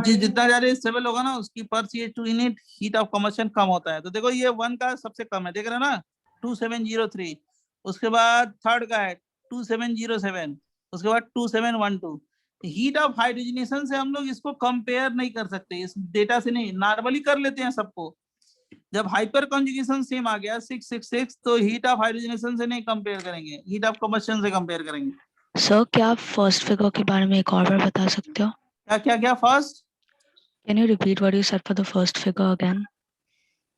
जितना ज्यादा स्टेबल होगा ना उसकी पर CH2 unit heat of combustion कम होता है। तो देखो ये 1 का सबसे कम है, देख रहे हो ना, 2703। उसके बाद थर्ड का है 2707, उसके बाद 2712। हीट ऑफ हाइड्रोजनेशन से हम लोग इसको कंपेयर नहीं कर सकते, इस डेटा से नहीं, नॉर्मली कर लेते हैं सबको। जब हाइपर कंजुगेशन सेम आ गया 666, तो हीट ऑफ हाइड्रोजनेशन से नहीं कंपेयर करेंगे, हीट ऑफ कंबशन से कंपेयर करेंगे। सर क्या आप फर्स्ट फिगर के बारे में एक और बार बता सकते हो? क्या क्या क्या? First, Can you repeat what you said for the first figure again?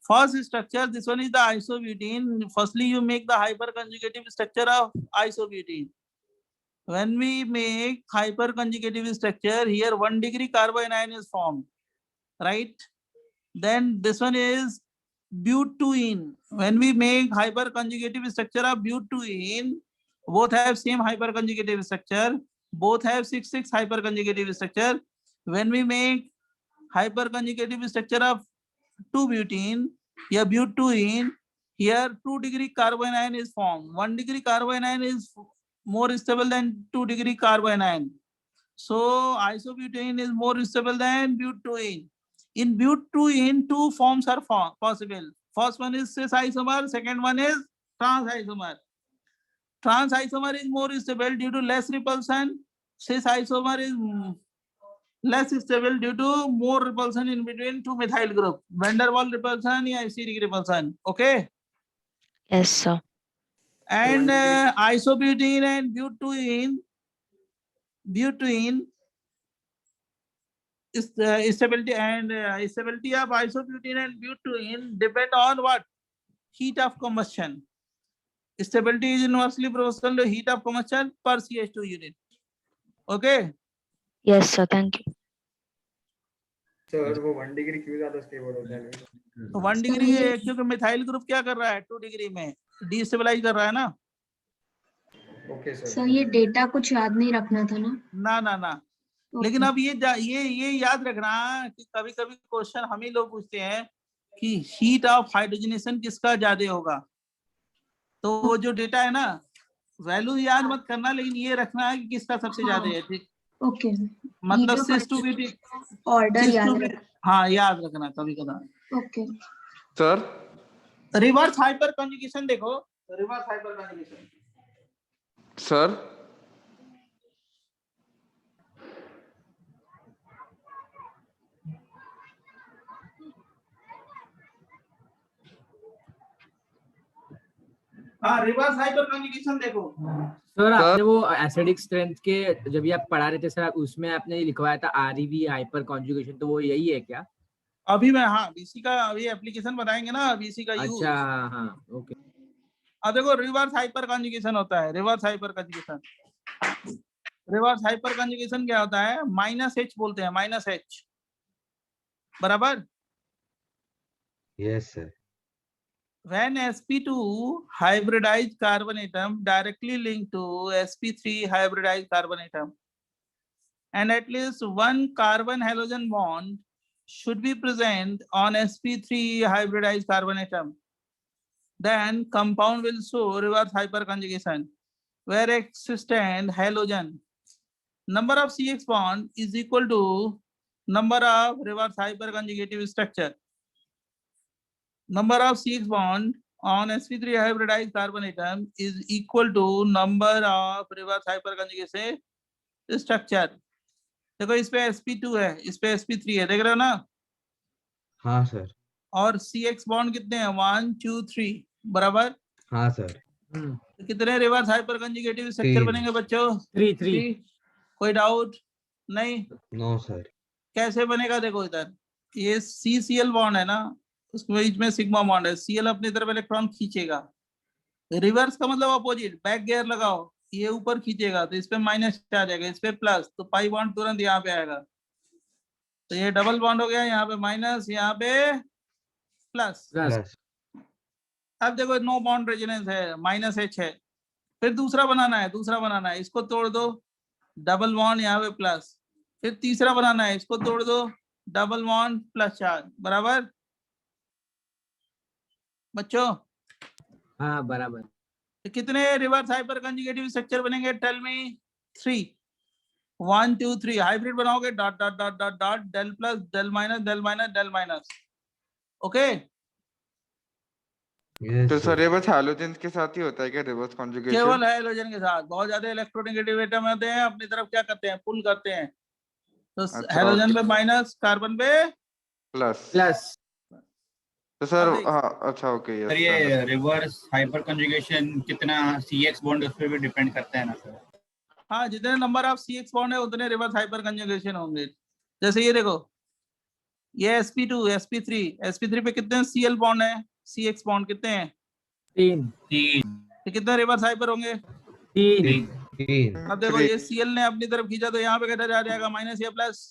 first structure, this one is the isobutene. Firstly you make the hyperconjugative structure of isobutene. When we make hyperconjugative structure, here 1 degree carbanion is formed, right? Then this one is butene. When we make hyperconjugative structure of butene, both have same hyperconjugative structure, both have 6 hyperconjugative structure. When we make hyperconjugative structure of 2-butene, yeah, butene, here 2 degree carbanion is formed. 1 degree carbanion is more stable than 2 degree carbanion. So isobutene is more stable than butene. In butene, 2 forms are possible. First one is cis isomer, second one is trans isomer. Trans isomer is more stable due to less repulsion. Cis isomer is less stable due to more repulsion in between 2 methyl group. Van der Waals repulsion या steric repulsion. Okay. Yes, sir. And isobutene and butene is stability and stability of isobutene and butene depend on what? Heat of combustion. Stability is inversely proportional to heat of combustion per CH2 unit. Okay. Yes, sir. Thank you. Sir वो 1 degree क्यों ज्यादा stable होता है? तो 1 degree क्योंकि methyl group क्या कर रहा है 2 डिग्री में? डिस्टेबलाइज कर रहा है ना। Okay sir. सर ये डेटा कुछ याद नहीं रखना था ना? ना ना ना। लेकिन अब ये याद रखना कि कभी कभी क्वेश्चन हम ही लोग पूछते हैं कि हीट ऑफ हाइड्रोजनेशन किसका ज्यादा होगा। तो वो जो डेटा है ना वैल्यू याद मत करना, लेकिन ये रखना है कि किसका सबसे ज्यादा है, ठीक? ओके, मतलब सिस टू भी ठीक, ऑर्डर सिस याद टू भी, हाँ याद रखना कभी कभार। Okay, sir reverse hyper conjugation देखो, रिवर्स हाइपर कंजुगेशन सर हाँ रिवर्स हाइपर कंजुगेशन देखो। सर आपने वो एसिडिक स्ट्रेंथ के जब ये आप पढ़ा रहे थे सर, उसमें आपने लिखवाया था आरईवी हाइपर कॉन्जुगेशन, तो वो यही है क्या? अभी मैं, हाँ बीसी का अभी एप्लीकेशन बताएंगे ना, बीसी का यूज। अच्छा हाँ हाँ ओके। अब देखो रिवर्स हाइपर कंजुगेशन होता है, reverse hyper conjugation, reverse hyper conjugation क्या होता है, माइनस एच बोलते हैं, माइनस एच, बराबर। Yes sir. When sp2 hybridized carbon atom directly linked to sp3 hybridized carbon atom, and at least one carbon halogen bond should be present on sp3 hybridized carbon atom, then compound will show reverse hyperconjugation, where existent halogen number of CX bond is equal to number of reverse hyperconjugative structure. Number of CX bond on sp3 hybridized carbon atom is equal to number of reverse hyperconjugation structure. देखो इस पे sp2 है, इस पे sp3 है, देख रहे हो ना? हाँ सर। और CX बॉन्ड कितने हैं, 1 2 3, बराबर। हाँ सर। तो कितने रिवर्स हाइपरकंजुगेटिव स्ट्रक्चर 3 बनेंगे बच्चों? 3 कोई डाउट नहीं? No sir. कैसे बनेगा, देखो इधर ये CCl बॉन्ड है ना, उसके बीच में सिग्मा बॉन्ड है, Cl अपनी तरफ इलेक्ट्रॉन खींचेगा, रिवर्स का मतलब अपोजिट, बैक गियर लगाओ, ये ऊपर खींचेगा तो इस पे माइनस आ जाएगा, इस पे प्लस, तो पाई बॉन्ड तुरंत यहाँ पे आएगा, तो ये डबल बॉन्ड हो गया, यहाँ पे माइनस, यहाँ पे प्लस। अब देखो नो बॉन्ड रेजोनेंस है, माइनस एच है, फिर दूसरा बनाना है, दूसरा बनाना है, इसको तोड़ दो, डबल बॉन्ड, यहाँ पे प्लस, फिर तीसरा बनाना है, इसको तोड़ दो, डबल बॉन्ड प्लस चार्ज, बराबर बच्चों? हाँ बराबर। तो कितने रिवर्स हाइपर कंजुगेटिव स्ट्रक्चर बनेंगे, टेल मी? 3, 1 2 3, हाइब्रिड बनाओगे, dot dot dot dot dot, del plus del minus del minus del minus, okay. तो सर ये बस हैलोजेंस के साथ ही होता है क्या रिवर्स कॉन्जुगेशन? केवल हाइड्रोजन के साथ, बहुत ज्यादा इलेक्ट्रोनेगेटिव एटम होते हैं, अपनी तरफ क्या करते हैं, पुल करते हैं, तो हाइड्रोजन पे माइनस, कार्बन पे प्लस। प्लस। तो सर हाँ अच्छा ओके। सर ये रिवर्स हाइपर कंजुगेशन कितना CX बॉन्ड उस पर भी डिपेंड करता है ना सर? हाँ, जितने नंबर ऑफ CX बॉन्ड है उतने रिवर्स हाइपर कंजुगेशन होंगे। जैसे ये देखो, ये sp2 sp3 पे कितने Cl बॉन्ड है, CX बॉन्ड कितने हैं? 3। तो कितने रिवर्स हाइपर होंगे? 3। अब देखो ये Cl ने अपनी तरफ खींचा तो यहाँ पे कितना जा जाएगा, माइनस या प्लस?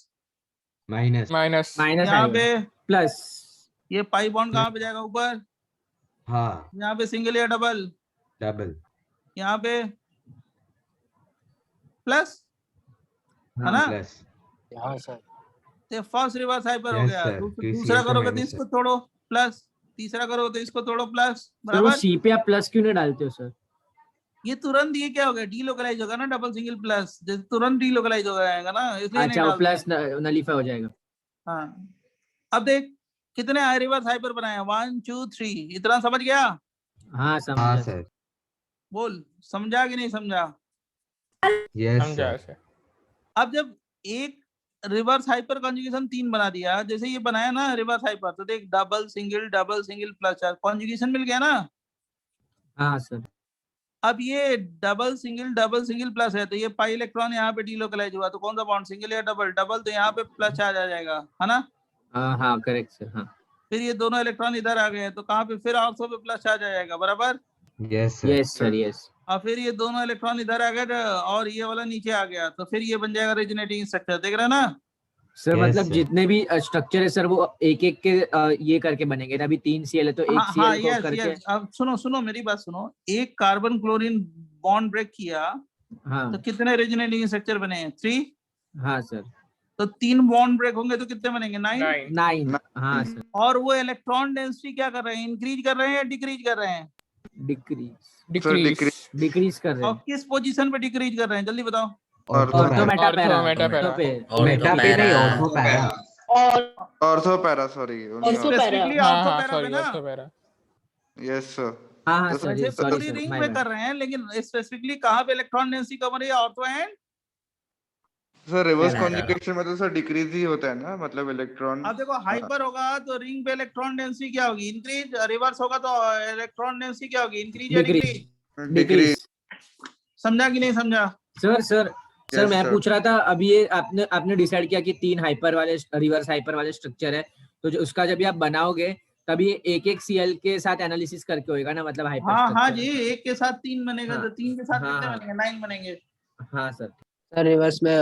माइनस। माइनस। यहाँ पे प्लस। ये पाई बॉन्ड कहाँ पे जाएगा, ऊपर? हाँ। यहाँ पे सिंगल या डबल? डबल। यहाँ पे प्लस, है ना? प्लस। हाँ सर। ये फर्स्ट रिवर्स हाइपर हो Yes, गया। sir. दूसरा करोगे तो minus, इसको तोड़ो प्लस, तीसरा करोगे तो इसको तोड़ो प्लस, सर वो बराबर। सी पे आप प्लस क्यों नहीं डालते हो सर? ये तुरंत ये क्या हो गया, डीलोकलाइज होगा ना, डबल सिंगल प्लस, जैसे तुरंत डीलोकलाइज हो जाएगा ना, इसलिए नहीं अच्छा वो डालते प्लस हैं। नलीफाई हो जाएगा। हाँ, अब देख कितने रिवर्स हाइपर बनाए हैं, 1 2 3, इतना समझ गया? हाँ समझा सर। बोल, समझा कि नहीं समझा? यस समझा सर। सर। अब जब एक रिवर्स हाइपर कंजुगेशन 3 बना दिया, जैसे ये बनाया ना रिवर्स हाइपर, तो देख double single plus charge, conjugation मिल गया ना। हाँ सर। अब ये डबल सिंगल प्लस है, तो ये पाई इलेक्ट्रॉन यहाँ पे डीलोकलाइज हुआ, तो कौन सा बॉन्ड, सिंगल या डबल? डबल, तो यहाँ पे प्लस चार्ज आ जाएगा, है ना? हाँ करेक्ट सर। हाँ फिर ये दोनों इलेक्ट्रॉन इधर आ गए, तो कहाँ पे फिर ऑर्थो पे प्लस चार्ज आ जाएगा, बराबर। Yes sir. Yes sir yes. और फिर ये दोनों इलेक्ट्रॉन इधर आ गए और ये वाला नीचे आ गया, तो फिर ये बन जाएगा रेजोनेटिंग स्ट्रक्चर, देख रहे हैं ना? सर Yes, मतलब sir. जितने भी स्ट्रक्चर है सर वो एक एक के ये करके बनेंगे। अभी 3 Cl है तो एक हाँ, Cl को यस करके। यस। अब सुनो मेरी बात सुनो, एक कार्बन क्लोरीन बॉन्ड ब्रेक किया हाँ तो कितने रेजोनेटिंग स्ट्रक्चर बने हैं, 3। हाँ सर। तो 3 बॉन्ड ब्रेक होंगे तो कितने बनेंगे, 9। 9। हाँ सर। और वो इलेक्ट्रॉन डेंसिटी क्या कर रहे हैं, इंक्रीज कर रहे हैं या डिक्रीज कर रहे हैं? डिक्रीज कर रहे और हैं। किस पोजीशन पे डिक्रीज कर रहे हैं जल्दी बताओ। Ortho Meta para ortho Meta पे मेटा पे नहीं, ortho para. Ortho para, sorry. Specifically हाँ ऑर्थो हाँ पैरा पे सॉरी ना। Ortho para. Yes sir. हाँ हाँ तो सर वैसे सॉरी पूरी सर रिंग माय पे बैड। कर रहे हैं, लेकिन स्पेसिफिकली कहाँ पे इलेक्ट्रॉन डेंसिटी कम है, ortho and. Sir reverse para. Conjugation में तो सर डिक्रीज ही होता है ना, मतलब इलेक्ट्रॉन। अब देखो हाइपर होगा तो रिंग पे इलेक्ट्रॉन डेंसिटी क्या होगी, इंक्रीज। रिवर्स होगा तो इलेक्ट्रॉन डेंसिटी क्या होगी, इंक्रीज या डिक्रीज। डिक्रीज। समझा कि नहीं समझा। सर Yes, मैं sir. पूछ रहा था, अभी ये आपने डिसाइड किया कि 3 हाइपर वाले रिवर्स हाइपर वाले स्ट्रक्चर है, तो जो उसका जब आप बनाओगे तब ये एक सीएल के साथ एनालिसिस करके होएगा ना, मतलब हाइपर हाँ जी, एक के साथ 3 बनेगा हाँ, तो 3 के साथ हाँ, कितने हाँ। बनेंगे, 9 बनेंगे। हाँ सर। सर रिवर्स में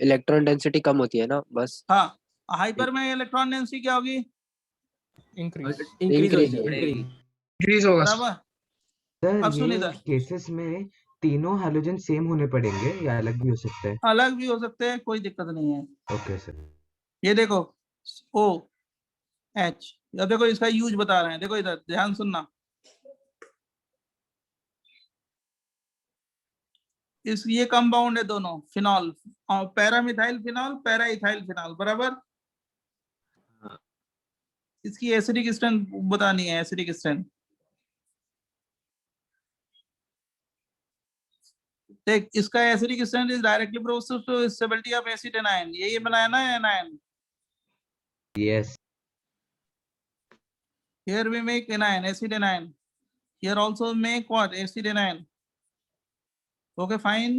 इलेक्ट्रॉन डेंसिटी कम होती है ना, बस। हाँ, हाइपर में इलेक्ट्रॉन डेंसिटी क्या होगी, इंक्रीज। इंक्रीज होगा। बराबर। सर अब सुनिए ये सर, केसेस में तीनों हैलोजन सेम होने पड़ेंगे या अलग भी हो सकते हैं? अलग भी हो सकते हैं, कोई दिक्कत नहीं है। Okay sir. ये देखो ओ एच, अब देखो इसका यूज बता रहे हैं, देखो इधर ध्यान सुनना। ये कंपाउंड है दोनों, फिनॉल और para-methyl phenol, para ethyl phenol, बराबर। इसकी एसिडिक स्ट्रेंथ बतानी है, एसिडिक स्ट्रेंथ। देख, इसका acidic strength is directly proportional to stability of acid anion. ये बनाया ना anion. Yes. Here we make anion, acid anion. Here also make what? Acid anion. Okay, fine.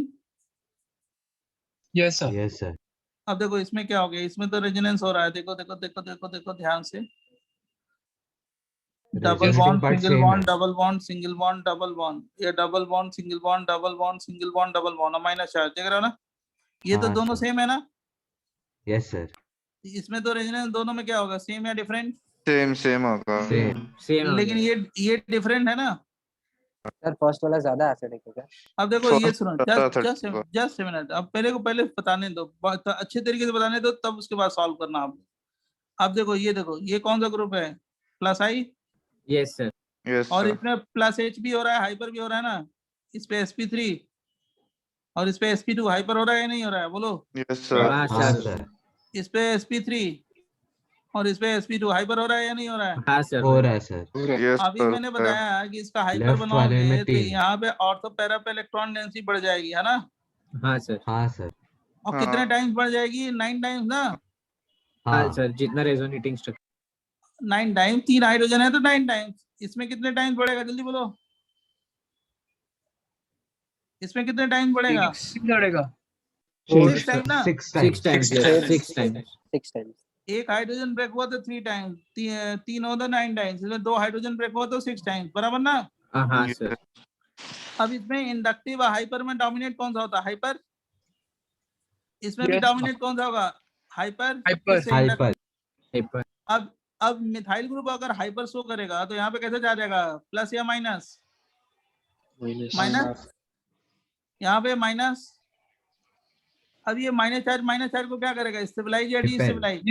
Yes sir. Yes sir. अब देखो इसमें क्या हो गया, इसमें तो रेजोनेंस हो रहा है। देखो देखो देखो देखो देखो ध्यान से। Double Resonating bond, part single same bond, है। Double bond, single bond, double bond. ये double bond, single bond, double bond, single bond, double bond और माइनस चार्ज, देख रहे हो ना। ये तो हाँ, दोनों सर। सेम है ना। Yes sir. इसमें तो रेजोनेंस दोनों में क्या होगा, सेम या डिफरेंट। सेम होगा। सेम। लेकिन ये डिफरेंट है ना। सर फर्स्ट वाला ज्यादा एसिडिक है क्या? अब देखो ये सुनो, First जस्ट मिनट। अब पहले बताने दो, अच्छे तरीके से बताने दो, तब उसके बाद सॉल्व करना आप। अब देखो ये कौन सा ग्रुप है, plus I. Yes sir. Yes और सर। इसमें प्लस एच भी हो रहा है, हाइपर भी हो रहा है ना। इस पे sp3 और इस पे sp2 हाइपर हो रहा है या नहीं हो रहा है, बोलो। Yes sir. हाँ हाँ सर। सर। इस पे sp3 और इस पे sp2 हाइपर हो रहा है या नहीं हो रहा है। हाँ सर। हो रहा है सर। यस अभी मैंने बताया कि इसका हाइपर Left वाले में बनाओगे तो 3। यहाँ पे ऑर्थो पैरा पे इलेक्ट्रॉन डेंसिटी बढ़ जाएगी, है ना। हाँ सर। हाँ सर। और हाँ। कितने टाइम्स बढ़ जाएगी, 9 टाइम्स ना। हाँ हाँ सर, जितना रेजोनेटिंग स्ट्रक्चर 9 टाइम्स, 3 हाइड्रोजन है तो 9 टाइम्स। इसमें कितने टाइम्स बढ़ेगा, जल्दी बोलो। इसमें कितने टाइम्स बढ़ेगा, लड़ेगा। 6 टाइम ना। 6 6 टाइम्स। टाइम्स। 6 टाइम्स। 6 टाइम्स। एक हाइड्रोजन ब्रेक हुआ तो 3 टाइम्स, 3 हो तो 9 टाइम्स। इसमें 2 हाइड्रोजन ब्रेक हुआ तो 6 टाइम्स, बराबर ना। हाँ सर। अब इसमें इंडक्टिव हाइपर में डोमिनेट कौन सा होता है, हाइपर। इसमें भी Yes. डोमिनेट कौन सा होगा, हाइपर। हाइपर। इससे induct- हाइपर। अब मिथाइल ग्रुप अगर हाइपर शो करेगा तो यहाँ पे कैसे जा जाएगा, प्लस या माइनस। माइनस, यहाँ पे माइनस। अब ये माइनस चार्ज को क्या करेगा, स्टेबलाइज या डिस्टेबलाइज।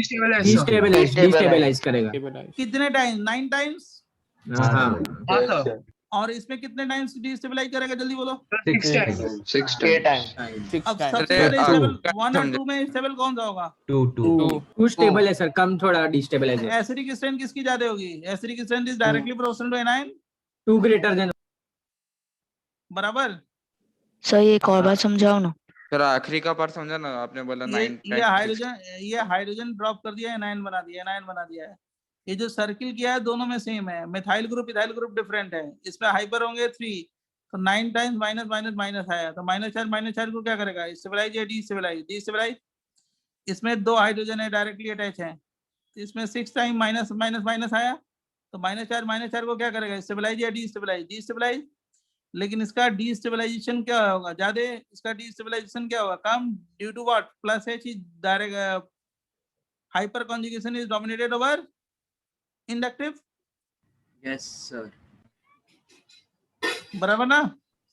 डिस्टेबलाइज करेगा। कितने टाइम, 9 टाइम्स। हाँ। हाँ सर। और इसमें कितने टाइम्स डिस्टेबलाइज करेगा, जल्दी बोलो। 6 टाइम्स। 6 टाइम्स। अब सबसे अरे, ज्यादा स्टेबल आप 1 और 2 में स्टेबल कौन सा होगा, 2 स्टेबल है सर, कम थोड़ा डिस्टेबलाइज है। एसिडिक स्ट्रेंथ किसकी ज्यादा होगी, acidic strength is directly proportional to anion, 2 greater than. बराबर। सर ये एक और बात समझाओ ना। सर आखिरी का पार्ट समझा ना आपने, बोला 9 ये हाइड्रोजन ड्रॉप कर दिया, एनायन बना दिया है। ये जो सर्किल किया है दोनों में सेम है। Methyl group ethyl group different है। इसमें हाइपर होंगे 3, तो 9 टाइम्स माइनस माइनस माइनस आया, तो माइनस चार्ज को क्या करेगा, स्टेबलाइज या डिस्टेबलाइज। इसमें 2 हाइड्रोजन है डायरेक्टली अटैच है, तो इसमें 6 टाइम माइनस माइनस माइनस आया, तो माइनस चार्ज को क्या करेगा, स्टेबलाइज या डिस्टेबलाइज। लेकिन इसका डिस्टेबलाइजेशन क्या होगा, ज्यादा। इसका डिस्टेबलाइजेशन क्या होगा, कम, due to what, plus H is direct hyper conjugation is dominated over inductive. Yes sir. बराबर ना।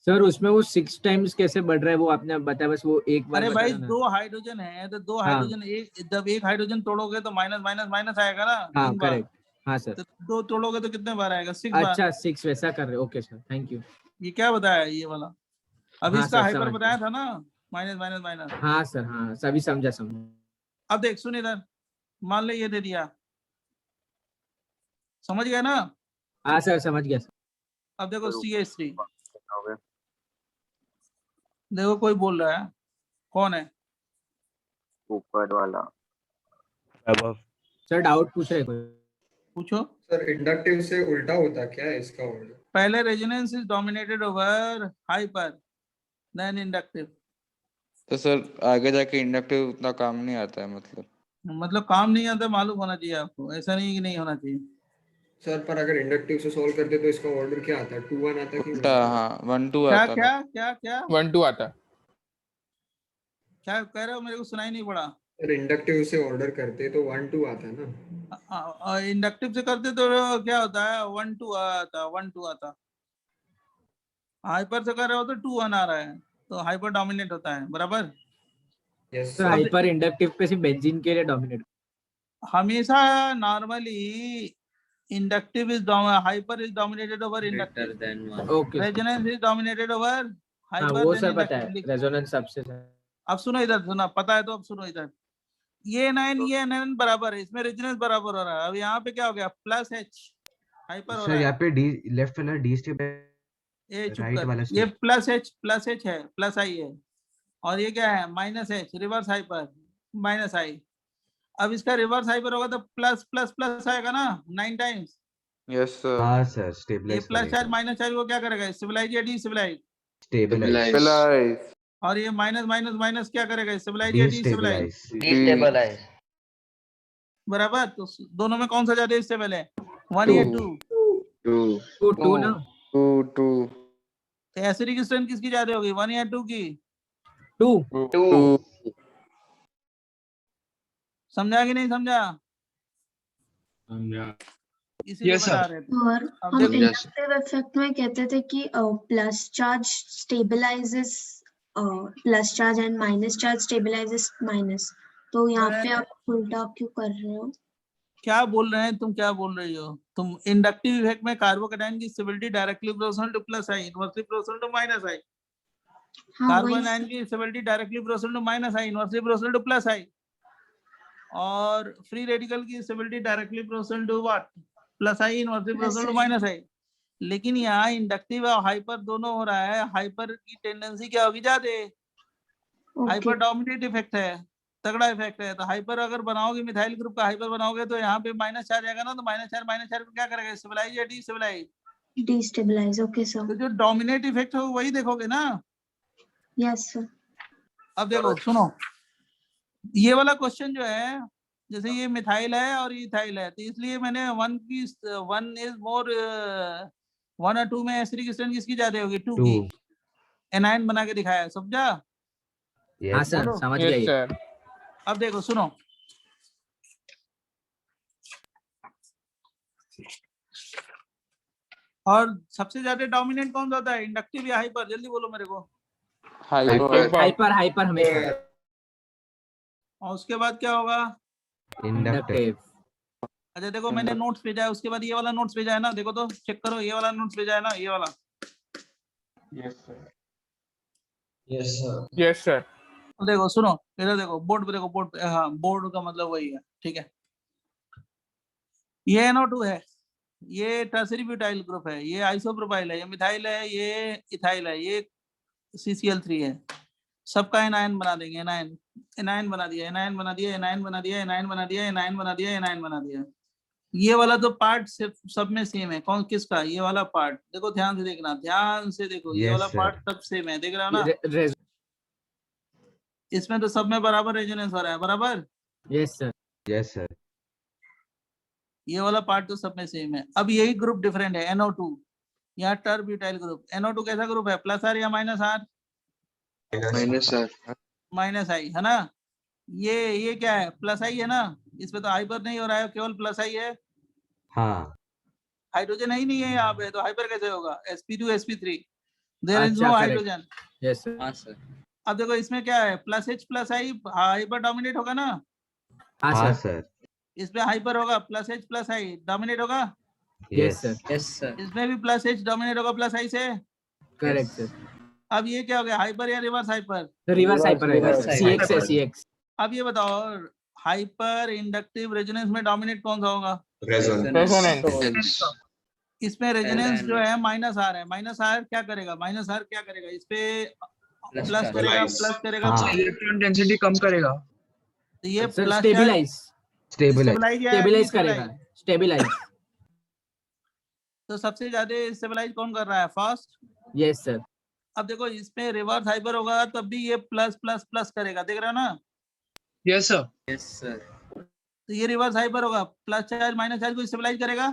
सर उसमें वो 6 टाइम्स कैसे बढ़ रहा है वो आपने बताया, बस वो एक बार अरे भाई बताना ना। 2 हाइड्रोजन है तो 2 हाइड्रोजन, जब एक हाइड्रोजन तोड़ोगे तो माइनस माइनस माइनस आएगा ना। हाँ 3 बार। करेक्ट। हाँ सर। तो 2 तोड़ोगे तो कितने बार आएगा? 6 बार। अच्छा 6 वैसा कर रहे हो, ओके सर, थैंक यू। ये क्या बताया ये वाला? अभी हाँ इसका सर, हाइपर समझ बताया गया। था ना, माइनस माइनस माइनस। हाँ सर, हाँ सभी समझा। अब देख सुन इधर, मान ले ये दे दिया, समझ गया ना? हाँ सर, समझ गया सर। अब देखो CH3, देखो कोई बोल रहा है, कौन है? ऊपर वाला। सर डाउट पूछ रहे कोई? पूछो। सर इंडक्टिव से उल्टा होता क्या है इसका ऑर्डर? पहले resonance is dominated over hyper, then inductive. तो सर आगे जाके इंडक्टिव उतना काम नहीं आता है, मतलब काम नहीं आता, मालूम होना चाहिए आपको, ऐसा नहीं कि नहीं होना चाहिए। सर पर अगर इंडक्टिव से सॉल्व करते तो इसका ऑर्डर क्या आता है? 2-1 आता है कि उल्टा? हाँ 1-2 क्या आता क्या है। क्या क्या 1-2 आता है। क्या कह रहे हो? मेरे को सुनाई नहीं पड़ा। सर इंडक्टिव से ऑर्डर करते तो 1-2 आता है ना। इंडक्टिव से करते तो क्या होता है? 1-2 आता, 1-2 आता। हाइपर से कर रहे हो तो 2-1 आ रहा है, तो हाइपर डोमिनेट होता है, बराबर? यस सर हाइपर इंडक्टिव पे सिर्फ बेंजीन के लिए डोमिनेट। हमेशा normally inductive is hyper is dominated over inductive, okay resonance is dominated over हाँ हाइपर वो देन सर पता है, इंडक्टिव। रेजोनेंस सबसे। अब सुनो इधर, सुना पता है तो अब सुनो इधर, ये 9 ये 9 बराबर है, इसमें रेजोनेंस बराबर हो रहा है। अब यहाँ पे क्या हो गया? प्लस H हाइपर हो सर रहा यहाँ है। पे डी लेफ्ट वाला डी स्टेप ये चुप राइट कर, वाला ये स्टेप। प्लस H है, प्लस I है, और ये क्या है? Minus H, reverse hyper, minus I। अब इसका रिवर्स हाइपर होगा तो प्लस प्लस प्लस आएगा ना 9 टाइम्स। Yes sir. हाँ सर ये स्टेबलाइज प्लस चार्ज करेगा। माइनस चार्ज को क्या करेगा? स्टेबलाइज या डिस्टेबलाइज? स्टेबलाइज। और ये माइनस माइनस माइनस क्या करेगा? स्टेबलाइज या डिस्टेबलाइज? डिस्टेबलाइज। बराबर। तो दोनों में कौन सा ज्यादा स्टेबल है, 1 या 2? 2 ना। 2 तो एसिडिक स्ट्रेंथ किसकी ज्यादा होगी, 1 या 2 की? 2। समझा कि नहीं समझा? इसीलिए Yes, sir. बता रहे थे। और अब हम देखो, इंडक्टिव इफेक्ट में कहते थे कि plus charge stabilises plus charge and minus charge stabilises minus, तो यहाँ पे आप उल्टा क्यों कर रहे हो? क्या बोल रहे हैं तुम, क्या बोल रही हो तुम? इंडक्टिव इफेक्ट में कार्बोकैटायन की stability directly proportional to plus I, inversely proportional to minus I. Carbanion की stability directly proportional to minus I, inversely proportional to plus I. और फ्री रेडिकल की stability directly proportional to what? Plus I, inversely proportional to minus I. लेकिन यहाँ inductive और hyper दोनों हो रहा है, हाइपर की टेंडेंसी क्या होगी? ज्यादा। हाइपर डोमिनेट इफेक्ट है, तगड़ा इफेक्ट है। तो हाइपर अगर बनाओगे, मिथाइल ग्रुप का हाइपर बनाओगे तो यहाँ पे माइनस चार्ज आएगा ना, तो माइनस चार्ज को क्या करेगा? स्टेबलाइज या डिस्टेबलाइज? डिस्टेबलाइज। Okay sir. तो जो डोमिनेट इफेक्ट हो वही देखोगे ना। Yes sir. अब देखो सुनो, ये वाला क्वेश्चन जो है, जैसे ये मिथाइल है और ये इथाइल है, तो इसलिए मैंने 1 इज मोर 1 और 2 में एसिडिक स्ट्रेंथ किसकी ज्यादा होगी? 2 की। एनायन बना के दिखाया, समझा? हाँ सर, समझ गए। अब देखो सुनो, और सबसे ज्यादा डोमिनेंट कौन सा होता है, इंडक्टिव या हाइपर? जल्दी बोलो मेरे को। हाइपर हमेशा। और उसके बाद क्या होगा? इंडक्टिव। अच्छा देखो, मैंने नोट्स भेजा है, उसके बाद ये वाला नोट्स भेजा है ना, देखो तो चेक करो, ये वाला नोट्स भेजा है ना, ये वाला। Yes sir. तो देखो सुनो, इधर देखो, बोर्ड पे देखो, बोर्ड पे, हाँ बोर्ड का मतलब वही है, ठीक है। ये NO2 है, ये टर्सरी ब्यूटाइल ग्रुप है, ये आइसोप्रोपाइल है, ये मिथाइल है, ये इथाइल है, ये CCl3 है। सबका एनायन बना देंगे, एनायन बना दिया, एनायन बना दिया, एनायन बना दिया, एनायन बना दिया, एनायन बना दिया, एनायन बना दिया। ये वाला तो पार्ट सिर्फ सब में सेम है, कौन किसका? ये वाला पार्ट देखो, ध्यान से देखना, ध्यान से देखो, ये वाला पार्ट सब सेम है, देख रहे हो ना? इसमें तो सब में बराबर रेजोनेंस हो रहा है, बराबर? Yes sir. Yes sir. ये वाला पार्ट तो सब में सेम है। अब यही ग्रुप डिफरेंट है, NO2, यहाँ टर ब्यूटाइल ग्रुप। NO2 कैसा ग्रुप है, प्लस आर या माइनस आर? माइनस आई है ना। ये क्या है, प्लस आई है ना, इसमें तो हाइपर नहीं हो रहा है, केवल प्लस आई है। हाँ। हाइड्रोजन ही नहीं है यहाँ पे, तो हाइपर कैसे होगा? sp2 sp3, there is no hydrogen. Yes sir. हाँ सर। अब देखो इसमें क्या है, plus H plus I, hyper dominate होगा ना। हाँ सर। इसमें हाइपर होगा plus H plus I dominate होगा। Yes sir, yes sir. इसमें भी प्लस एच डोमिनेट होगा प्लस आई से। Correct sir. अब ये क्या हो गया, हाइपर या रिवर्स हाइपर? रिवर्स हाइपर होएगा reverse सर, hyper. CX है CX। अब ये बताओ हाइपर इंडक्टिव रेजोनेंस में डोमिनेट कौन सा होगा? रेजोनेंस। इसमें रेजोनेंस जो है माइनस आर है, माइनस आर क्या करेगा, माइनस आर क्या करेगा, इस पे प्लस करेगा, प्लस करेगा। हाँ। इलेक्ट्रॉन डेंसिटी कम करेगा। तो ये सर प्लस स्टेबलाइज स्टेबलाइज करेगा, स्टेबलाइज। तो सबसे ज्यादा स्टेबलाइज कौन कर रहा है? फर्स्ट। Yes sir. अब देखो इसमें रिवर्स हाइपर होगा तब भी ये प्लस प्लस प्लस करेगा, देख रहे हो ना? Yes sir. Yes sir. तो ये रिवर्स हाइपर होगा, प्लस चार्ज माइनस चार्ज को स्टेबलाइज करेगा।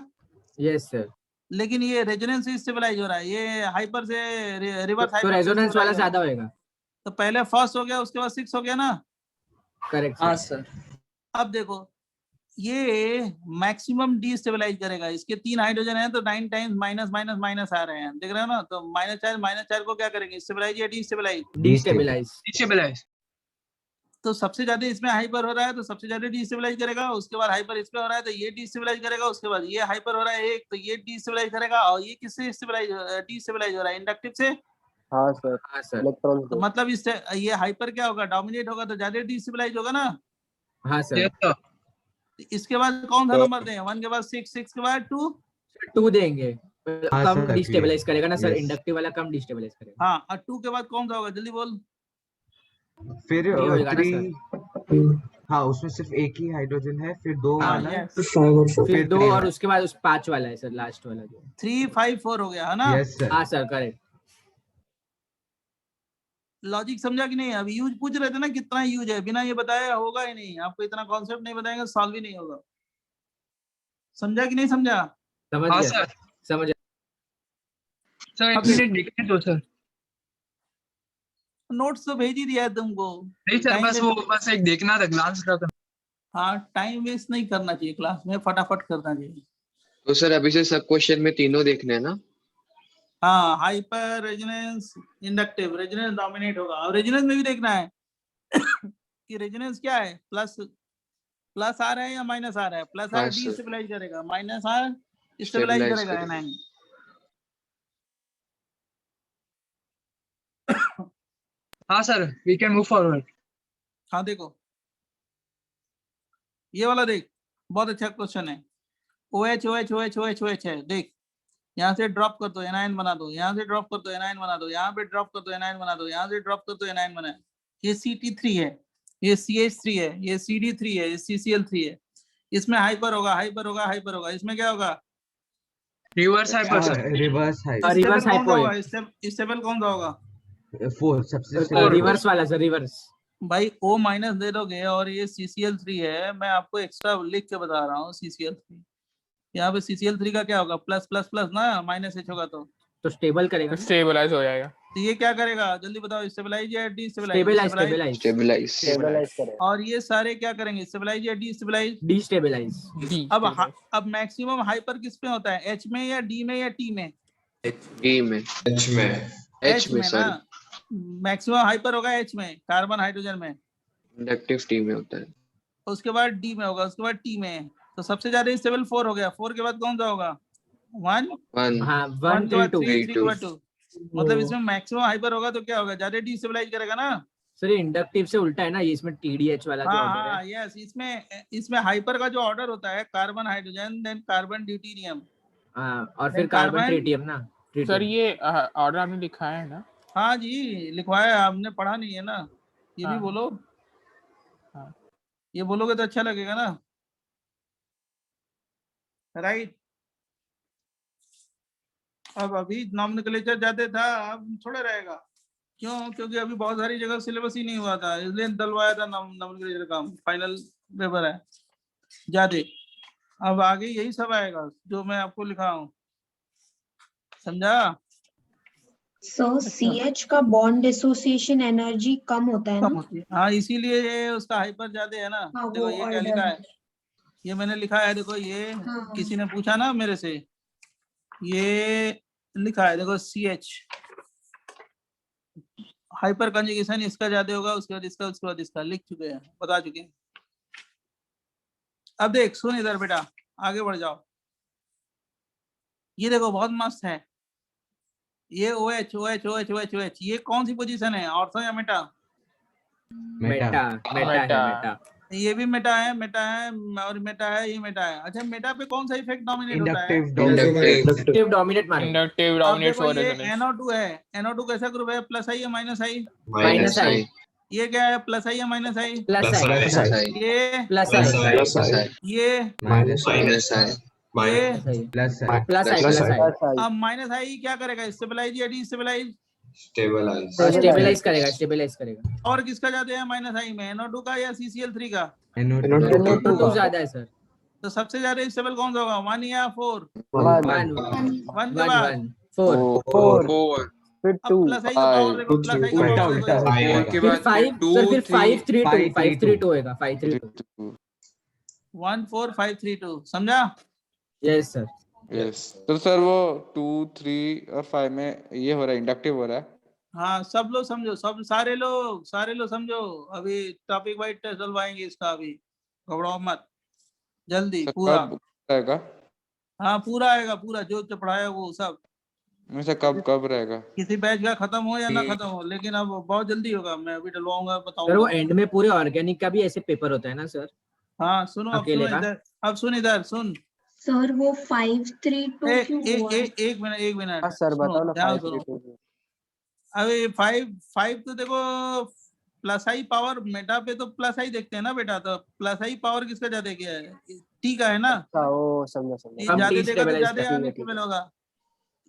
Yes sir. लेकिन ये रेजोनेंस से स्टेबलाइज हो रहा है, ये हाइपर से रिवर्स तो हाइपर। रेजोनेंस वाला ज्यादा होएगा। तो पहले फर्स्ट हो गया, उसके बाद 6 हो गया ना? करेक्ट हाँ सर। सर। अब देखो ये मैक्सिमम डीस्टेबलाइज करेगा, इसके 3 हाइड्रोजन है तो 9 टाइम्स माइनस माइनस माइनस आ रहे हैं, देख रहे हो ना? तो माइनस चार्ज को क्या करेंगे, स्टेबलाइज या डीस्टेबलाइज? डिस्टेबलाइज। तो सबसे ज्यादा इसमें हाइपर हो रहा है तो सबसे ज्यादा डीस्टेबलाइज करेगा, उसके बाद हाइपर इस पे हो रहा है तो ये डीस्टेबलाइज करेगा, उसके बाद ये हाइपर हो रहा है एक तो ये डीस्टेबलाइज करेगा, और ये किससे डीस्टेबलाइज हो रहा है? इंडक्टिव से। हाँ सर। हाँ सर। इलेक्ट्रॉन तो मतलब इससे ये हाइपर क्या होगा, डोमिनेट होगा तो ज्यादा डीस्टेबलाइज होगा ना? हाँ सर। Yes sir. इसके बाद कौन सा नंबर दें? 1 के बाद 6, 6 के बाद 2 देंगे। हाँ कम सर, डिस्टेबलाइज करेगा ना सर, yes. इंडक्टिव वाला कम डिस्टेबलाइज करेगा। हाँ, और 2 के बाद कौन सा होगा, जल्दी बोल। फिर Three होएगा ना 3, हाँ उसमें सिर्फ एक ही हाइड्रोजन है, फिर 2 हाँ, वाला है, yes. फिर 2 3 और उसके बाद उस 5 वाला है सर, लास्ट वाला जो। 3, 5, 4 हो गया है ना? Yes sir. हाँ सर, करेक्ट। लॉजिक समझा कि नहीं? अभी यूज पूछ रहे थे ना, कितना यूज है, बिना ये बताया होगा ही नहीं। आपको इतना कॉन्सेप्ट नहीं बताएंगे सॉल्व ही नहीं होगा। समझा कि नहीं समझा? समझ हाँ गया सर। समझ गया। सर एक मिनट देखने दो सर। नोट्स तो भेज ही दिया है तुमको। नहीं सर, Time बस waste- वो बस एक देखना था, ग्लांस था। हाँ, टाइम वेस्ट नहीं करना चाहिए क्लास में, फटाफट करना चाहिए। तो सर अभी से सब क्वेश्चन में तीनों देखने हैं ना? हाँ, hyper, resonance, inductive. Resonance dominate होगा, और रेजोनेंस में भी देखना है कि रेजोनेंस क्या है, प्लस आ रहा है या माइनस आ रहा है। प्लस हाँ आर सर। डीस्टेबलाइज करेगा, माइनस आर स्टेबलाइज स्टेबलाइज करेगा करेगा। एनायन। हाँ sir, we can move forward. हाँ देखो ये वाला देख, बहुत अच्छा क्वेश्चन है। OH OH OH OH OH है, देख यहाँ से ड्रॉप कर दो एनायन बना दो, यहाँ से ड्रॉप कर दो एनायन बना दो, यहाँ पे ड्रॉप कर दो एनायन बना दो, यहाँ से ड्रॉप कर दो एनायन बना। ये CT3 है, ये CH3 है, ये CD3 है, ये CCl3 है। इसमें हाइपर होगा, हाइपर होगा, हाइपर होगा। इसमें क्या होगा, reverse hyper sir. Reverse reverse stable कौन सा हाइपर होगा, स्टेबल कौन सा होगा? 4 सबसे stable रिवर्स वाला सर, रिवर्स। भाई O माइनस दे दोगे, और ये CCl3 है, मैं आपको एक्स्ट्रा लिख के बता रहा हूँ। CCl3 यहाँ पे CCl3 का क्या होगा, प्लस प्लस प्लस ना, माइनस H होगा तो स्टेबल करेगा, स्टेबलाइज हो जाएगा। तो ये क्या करेगा, जल्दी बताओ, स्टेबलाइज या डीस्टेबलाइज? Stabilise stabilise. स्टेबलाइज करेगा। और ये सारे क्या करेंगे, स्टेबलाइज या डीस्टेबलाइज? डिस्टेबलाइज। अब मैक्सिमम हाइपर किस पे होता है, H में या D में या T में? डी में। एच में। एच में ना, सर। मैक्सिमम हाइपर होगा H में, कार्बन हाइड्रोजन में। इंडक्टिव टी में होता है। उसके बाद D में होगा, उसके बाद T में। तो सबसे ज्यादा स्टेबल 4 हो गया। 4 के बाद कौन सा होगा, 1 1 हाँ 1 के बाद 3 3 3 के बाद 2। मतलब इसमें मैक्सिमम हाइपर होगा तो क्या होगा, ज्यादा डीस्टेबलाइज करेगा ना? सर ये इंडक्टिव से उल्टा है ना, ये इसमें TDH वाला जो हाँ ऑर्डर हाँ, है। यस। इसमें हाइपर का जो ऑर्डर होता है, carbon hydrogen, then carbon deuterium, हाँ, और फिर then कार्बन carbon- ट्रिटियम ना। Sir tritium. ये ऑर्डर आपने लिखा है ना? हाँ जी लिखवाया, आपने पढ़ा नहीं है ना? ये भी हाँ। बोलो। हाँ। ये बोलोगे तो अच्छा लगेगा ना, राइट? अब अभी नॉमेनक्लेचर जाते था, अब थोड़ा रहेगा। क्यों? क्योंकि अभी बहुत सारी जगह सिलेबस ही नहीं हुआ था, इसलिए डलवाया था नॉमेनक्लेचर का। फाइनल पेपर है ज्यादा। अब आगे यही सब आएगा जो मैं आपको लिखा हूँ, समझा? सो CH का बॉन्ड डिसोसिएशन एनर्जी कम होता है कम ना? होती है, हाँ, इसीलिए उसका हाइपर ज्यादा है ना। हाँ, देखो वो ये क्या order लिखा है। है, ये मैंने लिखा है, देखो ये हाँ। किसी ने पूछा ना मेरे से, ये लिखा है देखो, CH हाइपर कंजुगेशन इसका ज्यादा होगा, उसके बाद इसका, उसके बाद इसका, लिख चुके हैं, बता चुके हैं। अब देख सुन इधर बेटा, आगे बढ़ जाओ। ये देखो बहुत मस्त है, ये OH OH OH OH OH, ये कौन सी पोजीशन है, ऑर्थो या मेटा? मेटा मेटा है मेटा। ये भी मेटा है, मेटा है और मेटा है, ये मेटा है। अच्छा मेटा पे कौन सा इफेक्ट डोमिनेट होता है? इंडक्टिव डोमिनेट मारेगा। इंडक्टिव अब डोमिनेट्स देखो ओवर ये रेजोनेंस। NO2 है, NO2 कैसा ग्रुप है, प्लस आई या माइनस आई? माइनस आई। ये क्या है, प्लस आई या माइनस आई? प्लस आई। ये प्लस आई। ये माइनस आई ये प्लस आई। अब माइनस आई क्या करेगा, स्टेबलाइज या डिस्टेबलाइज? स्टेबलाइज करेगा। और किसका ज्यादा है माइनस आई में, NO2 का या CCl3 का? NO2 ज्यादा है सर। तो सबसे ज्यादा स्टेबल कौन सा होगा, 1 या 4? 1 के बाद 4 फिर अब 2 प्लस आई का पावर देखो, प्लस आई का पावर देखो, फिर 5 सर, फिर 532 होएगा। 532 1 4 5 3 2, समझा? Yes sir. यस तो सर वो 2 3 और 5 में ये हो रहा है, इंडक्टिव हो रहा है। हाँ सब लोग समझो, सब सारे लोग समझो। अभी टॉपिक वाइज टेस्ट डलवाएंगे इसका, अभी घबराओ मत, जल्दी पूरा रहेगा। हाँ पूरा आएगा, पूरा जो पढ़ाया वो सब। वैसे कब रहेगा? किसी बैच का खत्म हो या ना खत्म हो, लेकिन अब बहुत जल्दी होगा, मैं अभी डलवाऊंगा, सर वो बताऊंगा। एंड में पूरे ऑर्गेनिक का भी ऐसे पेपर होता है ना सर? हाँ सुनो, अब अकेले सुनो का? इधर, अब सुन इधर सुन। सर वो 532 क्यों हुआ? एक मिनट हाँ सर बताओ ना, ध्यान 5 सुनो। 3 2। अभी 5 तो देखो प्लस आई पावर, मेटा पे तो प्लस आई देखते हैं ना बेटा, तो प्लस आई पावर किसका ज्यादा किया है, टी का है ना? अच्छा ओ समझा ये समझा। ज्यादा देगा तो stabilize ज्यादा कर- अनस्टेबल होगा,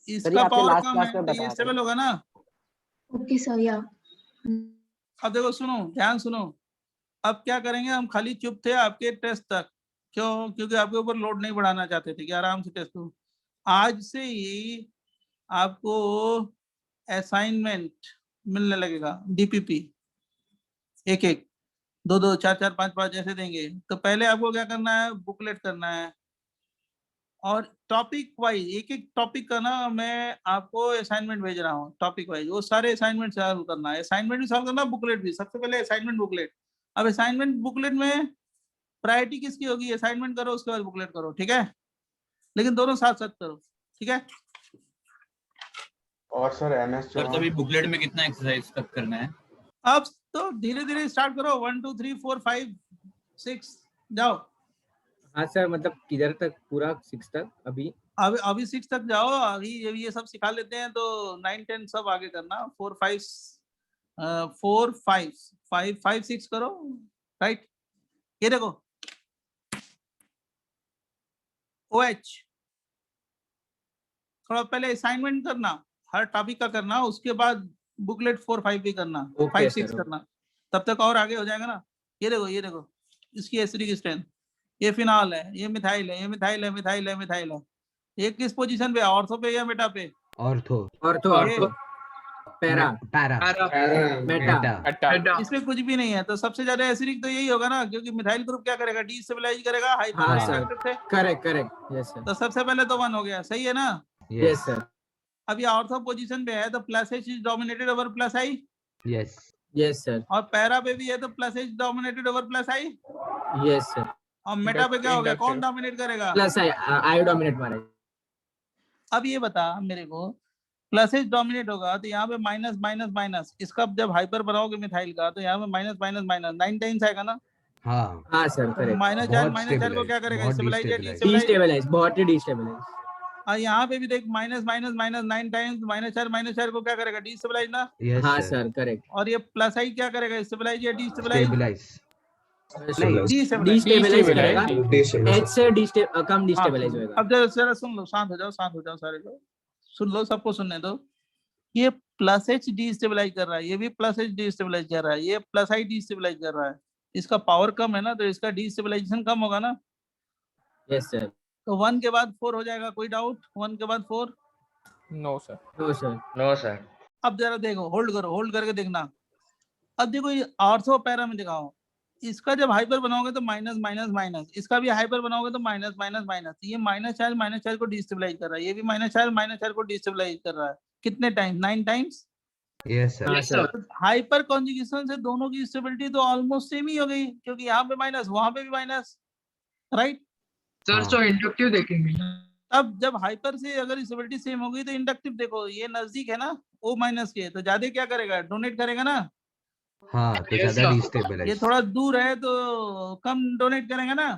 सर ये इसका आपने पावर लास्ट कम क्लास है में तो ये बताया था। स्टेबल होगा ना। ओके सर या अब देखो सुनो, ध्यान सुनो, अब क्या करेंगे, हम खाली चुप थे आपके टेस्ट तक, क्यों? क्योंकि आपके ऊपर लोड नहीं बढ़ाना चाहते थे कि आराम से टेस्ट हो। आज से ही आपको असाइनमेंट मिलने लगेगा, DPP, एक 2 2 4 4 5 5 ऐसे देंगे। तो पहले आपको क्या करना है, बुकलेट करना है, और टॉपिक वाइज एक टॉपिक का ना मैं आपको असाइनमेंट भेज रहा हूँ, टॉपिक वाइज वो सारे असाइनमेंट सॉल्व करना है, असाइनमेंट भी सॉल्व करना, बुकलेट भी। सबसे पहले असाइनमेंट बुकलेट। अब असाइनमेंट बुकलेट में प्रायोरिटी किसकी होगी, असाइनमेंट करो उसके बाद बुकलेट करो, ठीक है? लेकिन दोनों साथ साथ करो, ठीक है? और सर MS सर तभी बुकलेट में कितना एक्सरसाइज तक करना है? अब तो धीरे धीरे स्टार्ट करो, 1 2 3 4 5 6 जाओ। हाँ सर, मतलब किधर तक, पूरा 6 तक? अभी 6 तक जाओ, अभी ये सब सिखा लेते हैं तो 9 10 सब आगे करना। 4 5 4 5 5 5 6 करो, राइट? ये देखो OH, थोड़ा पहले असाइनमेंट करना, हर टॉपिक का करना, उसके बाद बुकलेट 4 5 भी करना, 5 6 करना, तब तक और आगे हो जाएगा ना। ये देखो इसकी एसिडिक स्ट्रेंथ, ये फिनॉल है, ये मिथाइल है, ये मिथाइल है, मिथाइल है, मिथाइल है। ये किस पोजीशन पे, ऑर्थो पे या मेटा पे? ऑर्थो। Para Meta. इसमें कुछ भी नहीं है, तो सबसे ज्यादा एसिडिक तो यही होगा ना, क्योंकि मिथाइल ग्रुप क्या करेगा, डिस्टेबलाइज करेगा, हाइपर से। Correct yes sir. तो सबसे पहले तो 1 हो गया, सही है ना? Yes sir. अब ये ऑर्थो पोजीशन पे है तो plus H is dominated over plus I. Yes sir. और पैरा पे भी है तो plus H dominated over plus I. Yes sir. और मेटा पे क्या हो गया, कौन डोमिनेट करेगा? प्लस आई डोमिनेट मारेगा। अब ये बता मेरे को, प्लस H डोमिनेट होगा तो यहाँ पे माइनस माइनस माइनस, इसका जब हाइपर बनाओगे मिथाइल का तो यहाँ पे माइनस माइनस माइनस 9 टाइम्स आएगा ना। हाँ सर करेक्ट। माइनस चार्ज को क्या करेगा, स्टेबलाइज या डिस्टेबलाइज, बहुत ही डिस्टेबलाइज। और यहाँ पे भी देख minus minus minus 9 times minus charge को क्या करेगा, डिस्टेबलाइज ना। हाँ सर करेक्ट। और ये प्लस आई क्या करेगा, स्टेबलाइज या डिस्टेबलाइज? डिस्टेबलाइज करेगा, H से कम डिस्टेबलाइज होगा। अब जरा सुन लो, शांत हो जाओ सारे लोग, सुन लो, सबको सुनने दो। ये प्लस H डिस्टेबलाइज कर रहा है, ये भी प्लस H डिस्टेबलाइज कर रहा है, ये प्लस आई डिस्टेबलाइज कर रहा है। इसका पावर कम है ना, तो इसका डिस्टेबलाइजेशन कम होगा ना। Yes sir. तो 1 के बाद 4 हो जाएगा, कोई डाउट? 1 के बाद 4? No sir. No sir. अब जरा देखो, होल्ड करो, होल्ड करके देखना। अब देखो ये ऑर्थो पैरा में दिखाओ, इसका जब हाइपर बनाओगे तो माइनस माइनस माइनस, इसका भी हाइपर बनाओगे तो माइनस माइनस माइनस। ये माइनस चार्ज को डिस्टेबलाइज कर रहा है, ये भी माइनस चार्ज को डिस्टेबलाइज कर रहा है। कितने time? 9 times. Yes sir. Hyper conjugation से दोनों की स्टेबिलिटी तो ऑलमोस्ट सेम ही हो गई, क्योंकि यहाँ पे माइनस, वहां पे भी माइनस, राइट। सर तो इंडक्टिव देखेंगे ना। अब जब हाइपर से अगर स्टेबिलिटी सेम होगी तो इंडक्टिव देखो, ये नजदीक है ना O माइनस के, तो ज्यादा क्या करेगा, डोनेट करेगा ना। हाँ, तो Yes, ज्यादा sir. ये डिस्टेबलाइज। थोड़ा दूर है तो कम डोनेट करेगा ना,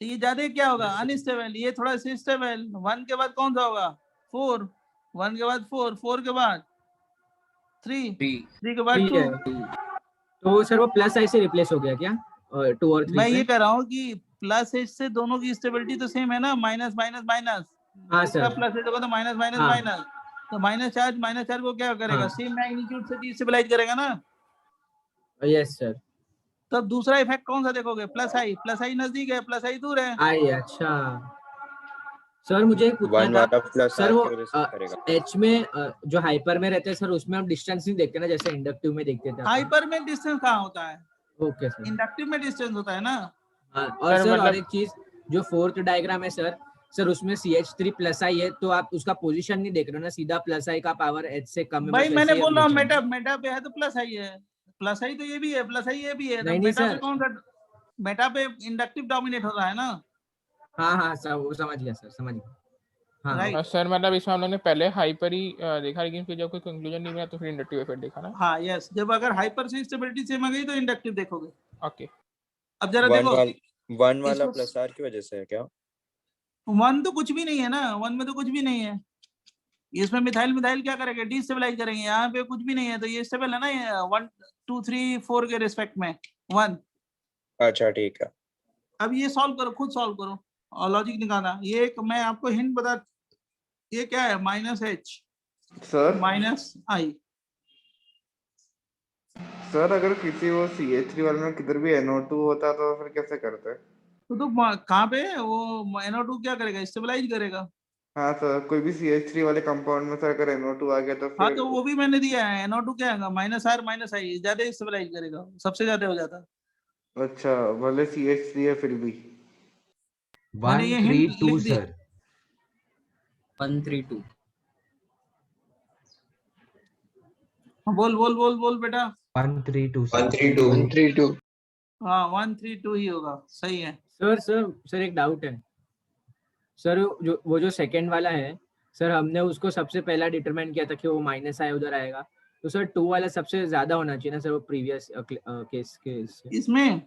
तो ये ज्यादा क्या होगा, अनस्टेबल। ये थोड़ा सा स्टेबल। 1 के बाद कौन सा होगा, 4, 1 के बाद 4, 4 के बाद 3, 3 के बाद 2। तो सर वो प्लस आई से रिप्लेस हो गया क्या 2 और 3 मैं ये में? कह रहा हूँ कि प्लस एच से दोनों की स्टेबिलिटी तो सेम है ना, माइनस माइनस माइनस। हाँ इसका सर। प्लस एच होगा तो माइनस माइनस हाँ। माइनस, तो माइनस चार्ज को क्या करेगा, हाँ। सेम मैग्नीट्यूड से डिस्टेबलाइज करेगा ना। Yes sir. तब दूसरा इफेक्ट कौन सा देखोगे, प्लस आई नजदीक है, प्लस आई दूर है। आई, अच्छा सर मुझे एक पूछना वन वाला था प्लस सर, आर वो की वजह से करेगा। एच में जो हाइपर में रहते हैं सर, उसमें हम डिस्टेंस नहीं देखते ना, जैसे इंडक्टिव में देखते थे। हाइपर में डिस्टेंस कहाँ होता है, ओके सर। इंडक्टिव में डिस्टेंस होता है ना। हाँ, और सर सर और मतलब एक चीज, जो फोर्थ डायग्राम है सर उसमें CH3 प्लस आई है, तो आप उसका पोजीशन नहीं देख रहे हो ना, सीधा प्लस आई का पावर H से कम है, भाई बस मैंने ऐसे ही बोल रहा हूँ नीचे है। मेटा पे है तो प्लस आई है, प्लस आई तो ये भी है, प्लस आई ये भी है। तो नहीं मेटा पे सर। कौन सा, मेटा पे इंडक्टिव डोमिनेट हो रहा है ना। हाँ सर, वो समझ गया सर, समझ गया। हाँ राइट। और सर मतलब इसमें हम लोग ने पहले हाइपर ही देखा, लेकिन फिर जब कोई कंक्लूजन नहीं मिला तो फिर इंडक्टिव इफेक्ट देखा ना। हाँ यस, जब अगर हाइपर से स्टेबिलिटी सेम आ गई तो इंडक्टिव देखोगे। ओके। अब जरा देखो, वन वाला इसको प्लस आर की वजह से है क्या? 1 तो कुछ भी नहीं है ना, 1 में तो कुछ भी नहीं है। इसमें मिथाइल क्या करेंगे, डिस्टेबलाइज करेंगे। यहाँ पे कुछ भी नहीं है तो ये स्टेबल है ना, ये 1 2 3 4 के रिस्पेक्ट में 1। अच्छा ठीक है। अब ये सॉल्व करो, खुद सॉल्व करो और लॉजिक निकालना। ये एक मैं आपको हिंट बता, ये क्या है, माइनस एच सर माइनस आई। सर अगर किसी वो CH3 वाले में किधर भी NO2 होता तो फिर कैसे करते? तो कहाँ पे वो NO2 क्या करेगा, स्टेबलाइज करेगा। हाँ सर, कोई भी CH3 वाले कंपाउंड में सर अगर NO2 आ गया तो हाँ फिर तो वो भी मैंने दिया है, NO2 क्या है, माइनस आर माइनस आई, ज्यादा स्टेबलाइज करेगा, सबसे ज्यादा हो जाता है। अच्छा, भले CH3 है फिर भी। मैंने ये हिंट 132 लिख दी। सर। 132। बोल बेटा। 132 सर। 132 हाँ 132 ही होगा, सही है। सर एक डाउट है सर, वो जो सेकंड वाला है सर, हमने उसको सबसे पहला डिटरमाइन किया था कि वो माइनस आई उधर आएगा, तो सर 2 वाला सबसे ज्यादा होना चाहिए ना सर, वो प्रीवियस केस के इसमें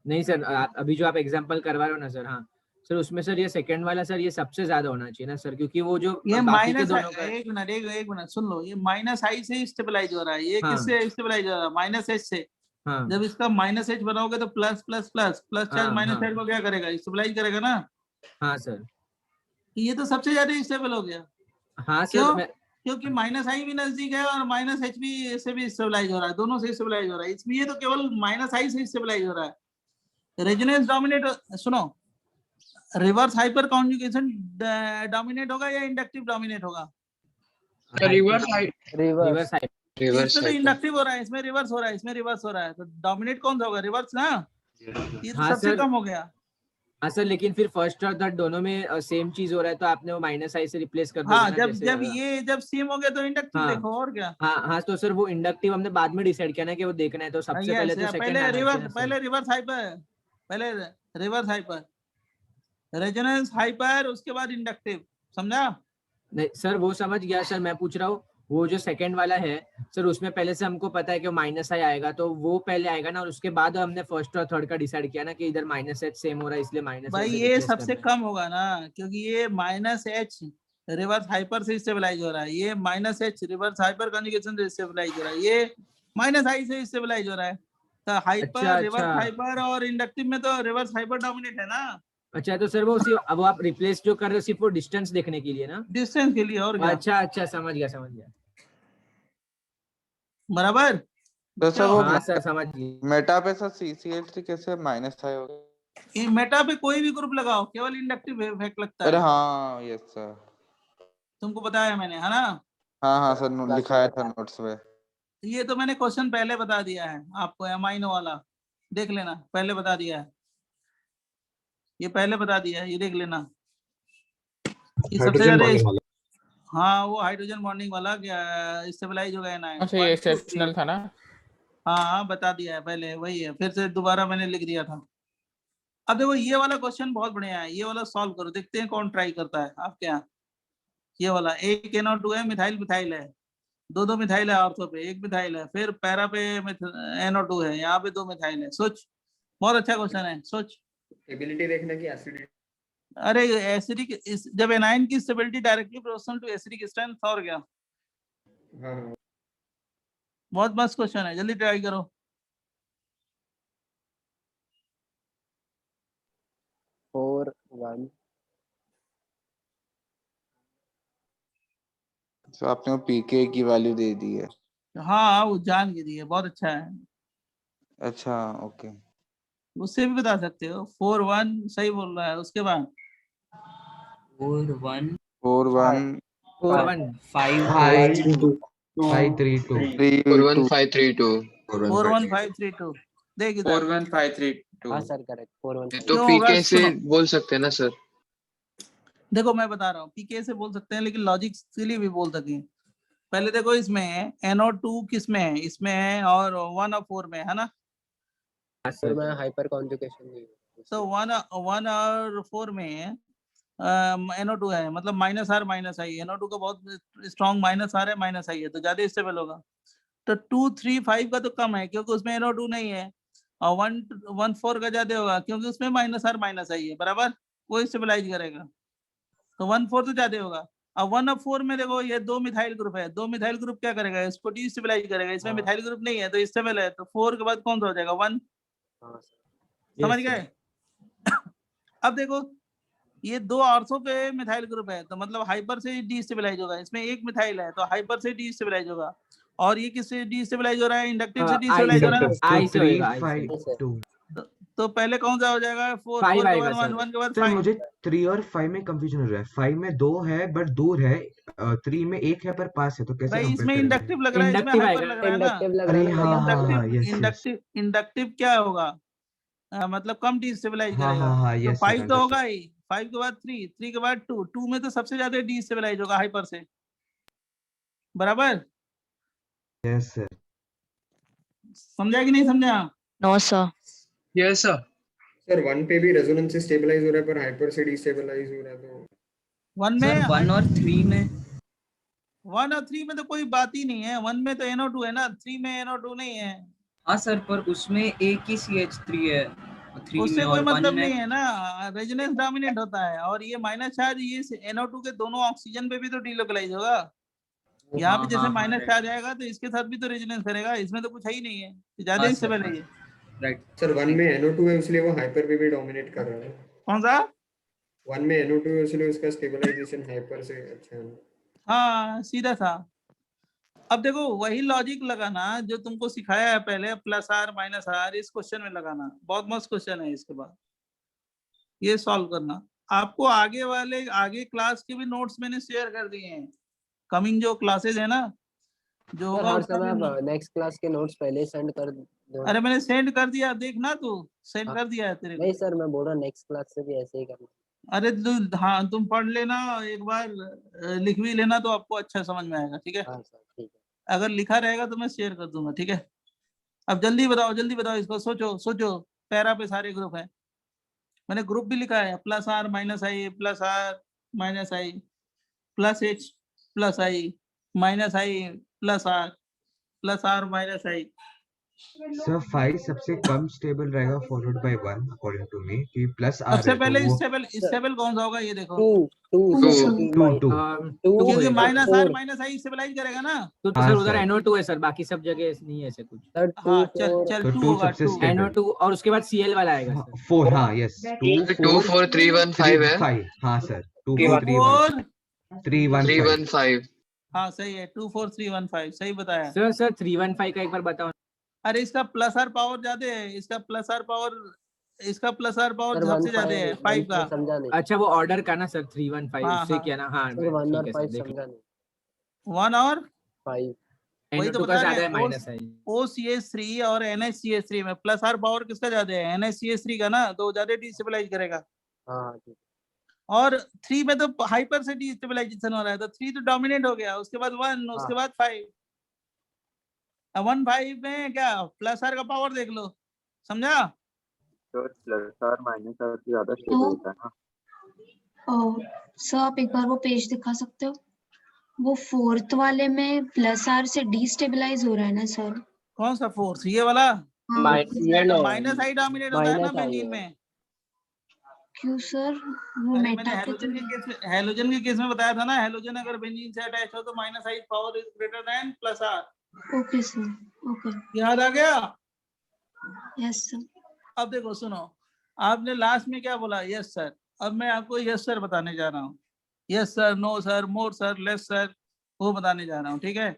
नहीं सर, अभी जो आप एग्जांपल करवा रहे हो ना सर, हाँ सर उसमें सर ये सेकंड वाला सर ये सबसे ज्यादा होना चाहिए ना सर, क्योंकि वो जो ये बाकी के माइनस, दोनों का। एक मिनट सुन लो, ये माइनस आई से स्टेबलाइज हो रहा है, ये हाँ। किससे स्टेबलाइज हो रहा है, माइनस एच से। हाँ जब इसका माइनस एच बनाओगे तो plus plus plus plus charge हाँ माइनस हाँ एच को क्या करेगा, स्टेबलाइज करेगा ना। हाँ सर। ये तो सबसे ज्यादा स्टेबल हो गया। हाँ क्यों? सर मैं क्योंकि माइनस आई भी नजदीक है और माइनस एच भी से भी स्टेबलाइज हो रहा है, दोनों से स्टेबलाइज हो रहा है। इसमें ये तो केवल माइनस आई से स्टेबलाइज हो रहा है। रेजोनेंस डोमिनेट, सुनो, रिवर्स हाइपर कॉन्जुगेशन डोमिनेट होगा या इंडक्टिव डोमिनेट होगा? रिवर्स रिवर्स इसमें तो इंडक्टिव हो रहा है, इसमें रिवर्स हो रहा है, इसमें रिवर्स हो रहा है, तो डोमिनेट कौन सा होगा, रिवर्स ना। ये तो हाँ सबसे सर। कम हो गया। हाँ सर, लेकिन फिर फर्स्ट और थर्ड दोनों में सेम चीज हो रहा है, तो आपने वो माइनस आई से रिप्लेस कर दोगे हाँ, ना, जब जैसे जब ये जब सेम हो गया तो इंडक्टिव हाँ। देखो, और क्या। हाँ तो सर वो इंडक्टिव हमने बाद में डिसाइड किया ना कि वो देखना है, तो सबसे पहले तो सेकंड आना चाहिए ना सर। पहले रिवर्स हाइपर, पहले रिवर्स हाइपर, रेजोनेंस हाइपर, उसके बाद इंडक्टिव, समझा? नहीं सर वो समझ गया सर, मैं पूछ रहा हूँ वो जो सेकंड वाला है सर, उसमें पहले से हमको पता है कि माइनस आई आएगा, तो वो पहले आएगा ना, और उसके बाद हमने फर्स्ट और थर्ड का डिसाइड किया ना कि इधर माइनस एच सेम हो रहा है, इसलिए माइनस भाई ये सबसे कम होगा ना, क्योंकि ये माइनस एच रिवर्स हाइपर से स्टेबलाइज हो रहा है, ये minus H reverse hyper conjugation से स्टेबलाइज हो रहा है, ये माइनस आई से स्टेबलाइज हो रहा है। तो हाइपर रिवर्स हाइपर और इंडक्टिव में तो रिवर्स हाइपर डोमिनेट है ना। अच्छा, तो सर वो सिर्फ अब आप रिप्लेस जो कर रहे हो सिर्फ वो डिस्टेंस देखने के लिए ना, डिस्टेंस के लिए, और क्या। अच्छा समझ गया बराबर। तो सर वो हाँ सर समझ गया। मेटा पे सर CH3 कैसे माइनस आई होगा? ये मेटा पे कोई भी ग्रुप लगाओ, केवल इंडक्टिव इफेक्ट लगता अरे है। हाँ यस सर, तुमको बताया मैंने, है ना। हाँ सर, लिखाया था नोट्स में। ये तो मैंने क्वेश्चन पहले बता दिया है आपको, एमाइनो वाला देख लेना, पहले बता दिया है, ये पहले बता दिया है, ये देख लेना। ये सबसे ज्यादा, हाँ वो हाइड्रोजन बॉन्डिंग वाला क्या स्टेबलाइज हो गया ना। अच्छा ये एक्सेप्शनल था ना। हाँ बता दिया है पहले, वही है, फिर से दोबारा मैंने लिख दिया था। अब देखो ये वाला क्वेश्चन बहुत बढ़िया है, ये वाला सॉल्व करो, देखते हैं कौन ट्राई करता है आपके यहाँ। ये वाला एक NO2 है, मिथाइल मिथाइल है, दो मिथाइल है ऑर्थो पे, एक मिथाइल है, फिर पैरा पे NO2 है, यहाँ पे 2 मिथाइल है। सोच, बहुत अच्छा क्वेश्चन है, सोच। एबिलिटी देखना कि एसिडिटी। अरे एसिडिक, जब एनाइन की stability directly proportional to acidic strength, और क्या। हाँ बहुत मस्त क्वेश्चन है, जल्दी ट्राई करो। Four one. तो आपने वो पीके की वैल्यू दे दी है। हाँ वो जान के दिए, बहुत अच्छा है। अच्छा ओके। उससे भी बता सकते हो। 4-1 सही बोल रहा है। उसके बाद 4-1 4-1 5-3-2 4-1-5-3-2 4-1-5-3-2 देख इधर। 4-1-5-3-2 हाँ सर करेक्ट 4-1। तो क्यों होगा पीके से सुनो। बोल सकते हैं ना सर? देखो मैं बता रहा हूँ, पीके से बोल सकते हैं, लेकिन लॉजिक के लिए भी बोल सकते हैं। पहले देखो इसमें NO2 किस में है, इसमें है, और 1 और 4 में है ना। सर मैं हाइपर कॉन्जुगेशन नहीं हूँ। तो 1 और 4 में NO2 है, मतलब -R-I। NO2 का बहुत स्ट्रॉन्ग -R है, -I है, तो ज्यादा स्टेबल होगा। तो 2, 3, 5 का तो कम है क्योंकि उसमें NO2 नहीं है, और 1, 4 का ज्यादा होगा क्योंकि उसमें -R-I है, बराबर, वो स्टेबलाइज करेगा। तो 1, 4 तो ज्यादा होगा। अब 1 और 4 में देखो ये 2 मिथाइल ग्रुप है, 2 मिथाइल ग्रुप क्या करेगा, इसको डिस्टेबलाइज करेगा। इसमें मिथाइल ग्रुप नहीं है तो स्टेबल है, तो 4 के बाद कौन सा हो जाएगा, 1। समझ गए। अब देखो ये 2 ऑर्थो पे मिथाइल ग्रुप है, तो मतलब हाइपर से डिस्टेबलाइज होगा। इसमें एक मिथाइल है तो हाइपर से डिस्टेबलाइज होगा। और ये किससे डिस्टेबलाइज हो रहा है, इंडक्टिव से डिस्टेबलाइज हो रहा है। आई से होएगा, आई से। 3-5-2 तो पहले कौन सा हो जाएगा, 4 5 के बाद आएगा 1, सर। 1 के बाद सर 5। मुझे 3 और 5 में कंफ्यूजन हो रहा है। 5 में 2 है बट दूर है, 3 में 1 है पर पास है, तो कैसे भाई कंपेयर इसमें करेंगे? इंडक्टिव लग रहा है, इसमें इंडक्टिव हाइपर आएगा। लग रहा है ना। इंडक्टिव लग रहा अरे है ना हाँ मतलब। हाँ यस यस। इंडक्टिव क्या होगा, मतलब कम डिस्टेबलाइज हाँ करेगा। हाँ तो यस सर 5 तो होगा अंडरस्टूड। ही, 5 के बाद 3, 3 के बाद 2, 2 में तो सबसे ज्यादा डिस्टेबलाइज होगा हाइपर से, बराबर। Yes sir. समझा कि नहीं समझा। No, sir. Yes sir. Sir 1 पे भी रेजोनेंस से स्टेबलाइज हो रहा है पर हाइपर से डिस्टेबलाइज हो रहा है, तो 1 सर में 1 और 3 में 1 और 3 में तो कोई बात ही नहीं है। 1 में तो NO2 है ना, 3 में NO2 नहीं है। हाँ सर, पर उसमें एक ही CH3 है 3 में, उससे कोई और 1 मतलब में नहीं है ना, रेजोनेंस डोमिनेट होता है। और ये माइनस चार्ज, ये NO2 के दोनों ऑक्सीजन पे भी तो डिलोकलाइज होगा। यहाँ पे हाँ जैसे हाँ हाँ माइनस राइट चार्ज आएगा तो इसके साथ भी तो रेजोनेंस करेगा, इसमें तो कुछ है ही नहीं है, ज्यादा हाँ ही सर स्टेबल हाँ है ये। राइट। सर 1 में NO2 है इसलिए वो हाइपर पे भी डोमिनेट कर रहा है। कौन सा। 1 में NO2 है इसलिए उसका स्टेबलाइजेशन हाइपर से अच्छा है। हाँ सीधा था। अब देखो वही लॉजिक लगाना जो तुमको सिखाया है पहले, +R -R, इस क्वेश्चन में लगाना। बहुत मस्त क्वेश्चन है। इसके बाद ये सॉल्व करना। आपको आगे क्लास के भी नोट्स मैंने शेयर कर दिए हैं। कमिंग जो क्लासेस है ना, जो सर होगा हाँ उसका सर भी मैं नेक्स्ट क्लास के नोट्स पहले ही सेंड कर दूँ। अरे मैंने सेंड कर दिया, देखना तू, सेंड हाँ। कर दिया है तेरे नहीं को। सर मैं बोल रहा नेक्स्ट क्लास से भी ऐसे ही करना। अरे हाँ तुम पढ़ लेना एक बार, लिख भी लेना तो आपको अच्छा समझ में आएगा, ठीक है। हाँ सर ठीक है। अगर लिखा रहेगा तो मैं शेयर कर दूंगा, ठीक है। अब जल्दी बताओ, जल्दी बताओ इसको, सोचो सोचो। पैरा पे सारे ग्रुप है, मैंने ग्रुप भी लिखा है, +R -I, +R -I, +H +I, -I +R +R -I। Sir 5 सबसे कम स्टेबल रहेगा followed by 1 according to me, कि प्लस R सबसे है तो पहले वो स्टेबल कौन सा होगा ये देखो। 2 2, sir. 2 क्योंकि होएगा। -R -I स्टेबलाइज करेगा ना। तो हाँ सर उधर सर। NO2 है सर, बाकी सब जगह नहीं है ऐसे कुछ। सर 2 हाँ चल 4 चल तो 2 2 होगा, सबसे 2 स्टेबल। NO2 और उसके बाद Cl वाला आएगा सर। 4 हाँ यस 2 2 4 4 3 1 5 है। 5 हाँ सर 2 के 4 बाद 3 1 4 3 1 3 5 1 5 हाँ सही है, 2 4 3 1 5 सही बताया। सर 315 का एक बार बताओ। अरे इसका +R पावर ज्यादा है, इसका +R पावर सर 1 सबसे ज्यादा 5 है 1 5 का। 5 समझा नहीं। अच्छा वो ऑर्डर का ना सर 315 हाँ उससे हाँ क्या ना। हाँ सर 1 ठीक और है सर 5 देख समझा नहीं। 1 और 5 वही तो NO2 का बता रहे ज्यादा हैं। है माइनस है। OCH3 और NHCH3 में +R पावर किसका ज्यादा है, NHCH3 का ना, तो ज्यादा डिस्टेबलाइज करेगा। हाँ ठीक। और 3 में तो हाइपर से डिस्टेबलाइजेशन हो रहा है, तो 3 तो डोमिनेट हो गया, उसके बाद 1, उसके बाद 5। 1 5 में क्या +R का पावर देख लो, समझा। तो प्लस और माइनस आर से ज्यादा स्टेबल होता है ना। सर आप एक बार वो पेज दिखा सकते हो? वो फोर्थ वाले में प्लस आर से डिस्टेबलाइज हो रहा है ना सर? कौन सा फोर्स, ये वाला? हाँ, माइनस आई डोमिनेट होता है ना बेंजीन में। क्यों सर? वो अरे मैंने मेटा पे तो हैलोजन के केस में बताया था ना, हैलोजन अगर बेंजीन से अटैच हो तो minus I power is greater than plus R. Okay sir, okay, याद आ गया? Yes sir. अब देखो सुनो, आपने लास्ट में क्या बोला? Yes sir. अब मैं आपको यस सर बताने जा रहा हूँ। Yes sir, no sir, more sir, less sir, वो बताने जा रहा हूँ, ठीक है?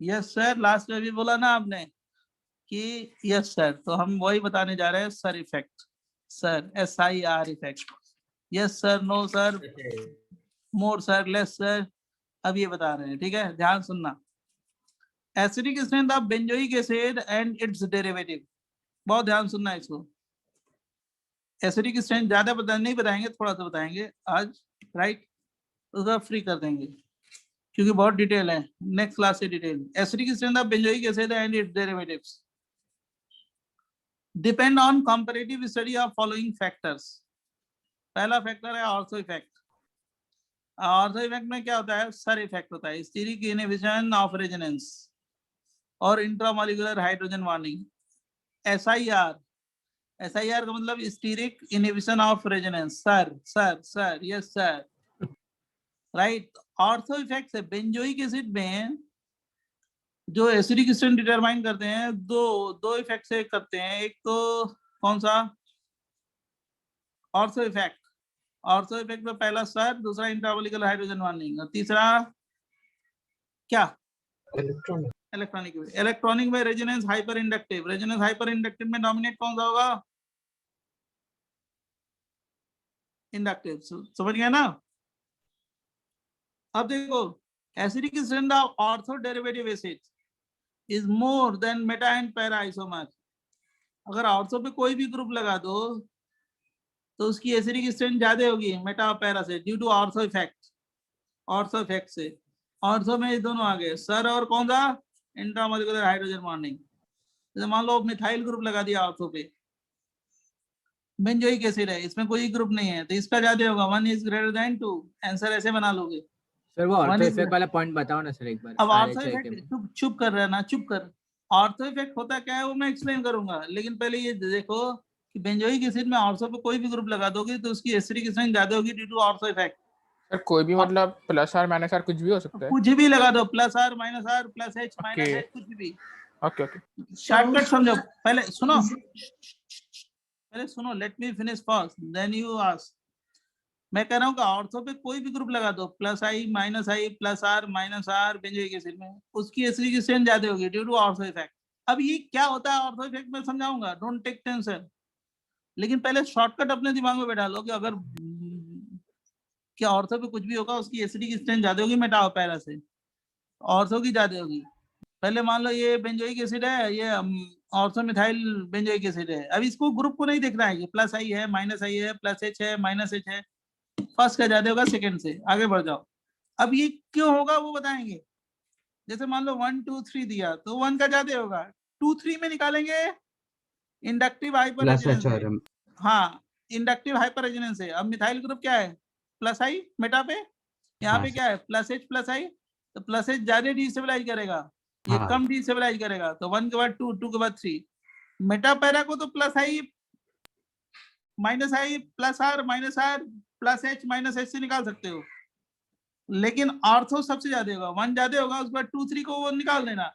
यस सर लास्ट में भी बोला ना आपने कि यस सर, तो हम वही बताने जा रहे हैं, sir effect, sir SIR effect. Yes sir, no sir, more sir, less sir, अब ये बता रहे हैं, ठीक है? ध्यान सुनना। Acidic strength of benzoic acid and its derivative, बहुत ध्यान सुनना है इसको। एसिडिक स्ट्रेंथ ज्यादा नहीं बताएंगे, थोड़ा सा बताएंगे आज, राइट? उसका फ्री कर देंगे क्योंकि बहुत डिटेल है, नेक्स्ट क्लास से detail. Acidic strength of benzoic acid and its derivatives depend on comparative study of following factors. पहला फैक्टर है ऑर्थो इफेक्ट। ऑर्थो इफेक्ट में क्या होता है? सर इफेक्ट होता है, स्टीरिक इनहिबिशन ऑफ रेजोनेंस और इंट्रामोलिकुलर हाइड्रोजन बॉन्डिंग। SIR का मतलब steric inhibition of resonance. Sir sir sir, yes sir, right. Ortho effect से बेंजोइक एसिड में जो एसिडिक स्ट्रेंथ डिटरमाइन करते हैं, दो इफेक्ट से करते हैं। एक तो कौन सा? Ortho effect. ऑर्थो इफेक्ट में पहला सर, दूसरा इंट्रामोलिकुलर हाइड्रोजन बॉन्डिंग, और तीसरा क्या? इलेक्ट्रॉनिक। इलेक्ट्रॉनिक में resonance hyper inductive. Resonance hyper inductive में डोमिनेट कौन सा होगा? इंडक्टिव। समझ गया ना? अब देखो, acidic strength of ortho derivative acid is more than Meta and para isomer. अगर ऑर्थो पे कोई भी ग्रुप लगा दो तो उसकी एसिडिक स्ट्रेंथ ज्यादा होगी मेटा और पैरा से, due to ortho effect. Ortho effect से ऑर्थो में ये दोनों आ गए, सर और कौन सा? Intramolecular hydrogen bonding. जैसे मान लो मिथाइल ग्रुप लगा दिया ऑर्थो पे, बेंजोइक एसिड है, इसमें कोई ग्रुप नहीं है, तो इसका ज्यादा होगा, 1 इज ग्रेटर देन 2। आंसर ऐसे बना लोगे। सर वो ऑर्थो इफेक्ट वाला पॉइंट बताओ ना सर एक बार। अब ऑर्थो इफेक्ट, चुप कर रहा है ना, चुप कर। ऑर्थो इफेक्ट होता क्या है वो मैं एक्सप्लेन करूंगा, लेकिन पहले ये देखो कि बेंजोइक एसिड में ऑर्थो पे कोई भी ग्रुप लगा दोगे तो उसकी एसिडिक स्ट्रेंथ ज्यादा होगी due to ortho effect. Sir कोई भी मतलब प्लस आर माइनस आर कुछ भी हो सकता है? कुछ भी लगा दो, plus R minus R, plus H minus H, कुछ भी। ओके ओके, शॉर्टकट समझो। पहले सुनो, पहले सुनो, let me finish first then you ask. मैं कह रहा हूँ कि ऑर्थो पे कोई भी ग्रुप लगा दो, plus I minus I plus R minus R, benzoic acid में उसकी एसिडिक स्ट्रेंथ ज्यादा होगी ड्यू टू ऑर्थो इफेक्ट। अब ये क्या होता है ऑर्थो इफेक्ट में समझाऊंगा, डोंट टेक टेंशन। लेकिन पहले शॉर्टकट अपने दिमाग में बैठा लो कि अगर क्या ऑर्थो पे कुछ भी होगा उसकी एसिडिक स्ट्रेंथ ज्यादा होगी मेटा और पैरा से, ऑर्थो की ज्यादा होगी। पहले मान लो ये बेंजोइक एसिड है, ये ऑर्थो मिथाइल बेंजोइक एसिड है। अब इसको ग्रुप को नहीं देखना है कि प्लस आई है माइनस आई है प्लस एच है माइनस एच है, फर्स्ट का ज्यादा होगा सेकंड से, आगे बढ़ जाओ। अब ये क्यों होगा वो बताएंगे। जैसे मान लो 1 2 3 दिया तो 1 का ज्यादा होगा, 2 3 में निकालेंगे इंडक्टिव हाइपर रेजोनेंस। हाँ, इंडक्टिव हाइपर रेजोनेंस है। अब मिथाइल ग्रुप क्या है? प्लस आई मेटा पे, यहाँ पे क्या है? प्लस एच प्लस आई, तो प्लस एच ज्यादा डिस्टेबलाइज करेगा, ये कम डिस्टेबलाइज करेगा, तो 1 के बाद 2, 2 के बाद 3। मेटा पैरा को तो plus I minus I plus R minus R plus H minus H से निकाल सकते हो, लेकिन ऑर्थो सबसे ज्यादा होगा, 1 ज्यादा होगा, उसके बाद 2 3 को वो निकाल देना।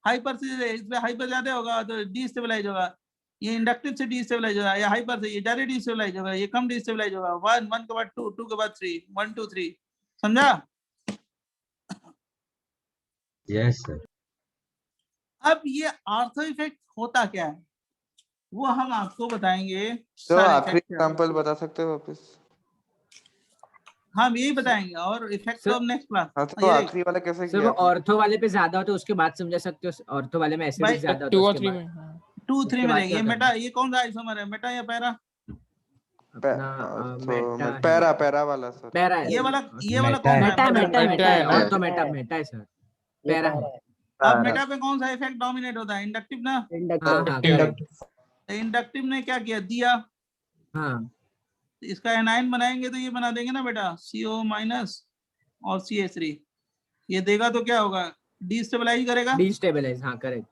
हाइपर से इसमें हाइपर ज्यादा होगा तो डिस्टेबलाइज होगा, ये इंडक्टिव से डिस्टेबलाइज होगा, या हाइपर से ये ज्यादा डिस्टेबलाइज होगा, ये कम डिस्टेबलाइज होगा। 1 1 के बाद 2 2 के बाद 3, 1 2 3। समझा? Yes sir. अब ये ऑर्थो इफेक्ट होता क्या है वो हम आपको बताएंगे। तो आखिरी एग्जांपल बता सकते हो वापस? हम यही बताएंगे और इफेक्ट ऑफ नेक्स्ट क्लास। हाँ, तो आखिरी वाला कैसे किया? सर वो ऑर्थो वाले पे ज्यादा हो तो उसके बाद समझा सकते हो, ऑर्थो वाले में एसिडिक ज्यादा होता है उसके बाद 2 3 में देखिए। मेटा ये कौन सा आइसोमर है, मेटा या पैरा? पैरा, पैरा वाला सर। पैरा है। ये वाला कौन सा? मेटा है, ऑर्थो मेटा है सर, पैरा है। अब मेटा पे कौन सा इफेक्ट डोमिनेट होता है? इंडक्टिव ना? इंडक्टिव। इंडक्टिव ने क्या किया, दिया, हाँ इसका एनायन बनाएंगे तो ये बना देंगे ना बेटा, CO माइनस और CH3, ये देगा तो क्या होगा, डिस्टेबलाइज करेगा, डिस्टेबलाइज, हाँ करेक्ट।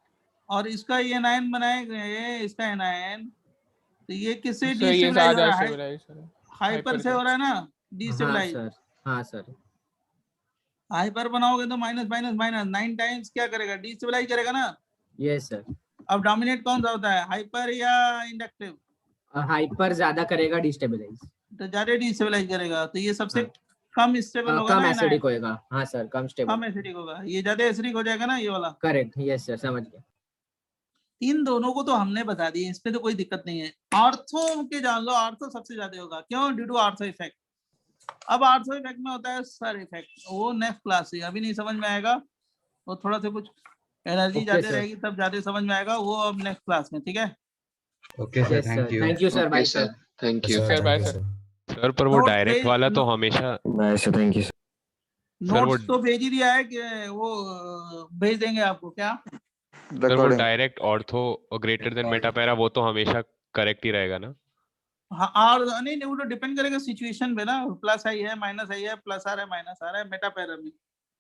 और इसका ये एनायन बनाएंगे, इसका एनायन, तो ये किससे सर ये डिस्टेबलाइज हो ज्यादा रहा है, स्टेबलाइज सर, हाइपर से हो रहा है ना, हाँ डिस्टेबलाइज। सर, हाँ सर। हाइपर बनाओगे तो माइनस माइनस माइनस 9 टाइम्स क्या करेगा, डिस्टेबलाइज करेगा ना। Yes sir. अब डोमिनेट कौन सा होता है, हाइपर या इंडक्टिव, हाइपर ज्यादा करेगा डिस्टेबलाइज, तो ज्यादा डिस्टेबलाइज करेगा, तो ये सबसे कम स्टेबल होगा कम ना, एसिडिक होएगा। हाँ सर, कम स्टेबल, कम एसिडिक होगा, ये ज्यादा एसिडिक हो जाएगा ना ये वाला। करेक्ट, यस सर, समझ गया। इन दोनों को तो हमने बता दिया, इस पे तो कोई दिक्कत नहीं है। आर्थो के जान लो, आर्थो सबसे ज्यादा होगा, क्यों, ड्यू टू आर्थो इफेक्ट। अब आर्थो इफेक्ट में होता है सर इफेक्ट, वो नेक्स्ट क्लास से, अभी नहीं समझ में आएगा, वो थोड़ा सा कुछ एनर्जी Okay, ज्यादा sir. रहेगी तब ज्यादा समझ में आएगा, वो अब नेक्स्ट क्लास में, ठीक है। Okay sir, yes sir, thank you. Thank you sir, bye sir. Thank you sir bye sir. Sir पर वो नोट्स डायरेक्ट वाला तो हमेशा bye sir, thank you sir वो नोट्स तो भेज ही दिया है कि वो भेज देंगे आपको, क्या सर वो direct ortho greater than Meta para वो तो हमेशा करेक्ट ही रहेगा ना। हाँ, और नहीं नहीं, वो तो डिपेंड करेगा सिचुएशन पे ना, प्लस आई है माइनस आई है, प्लस आ रहा है माइनस आ रहा है, मेटा पैरा में।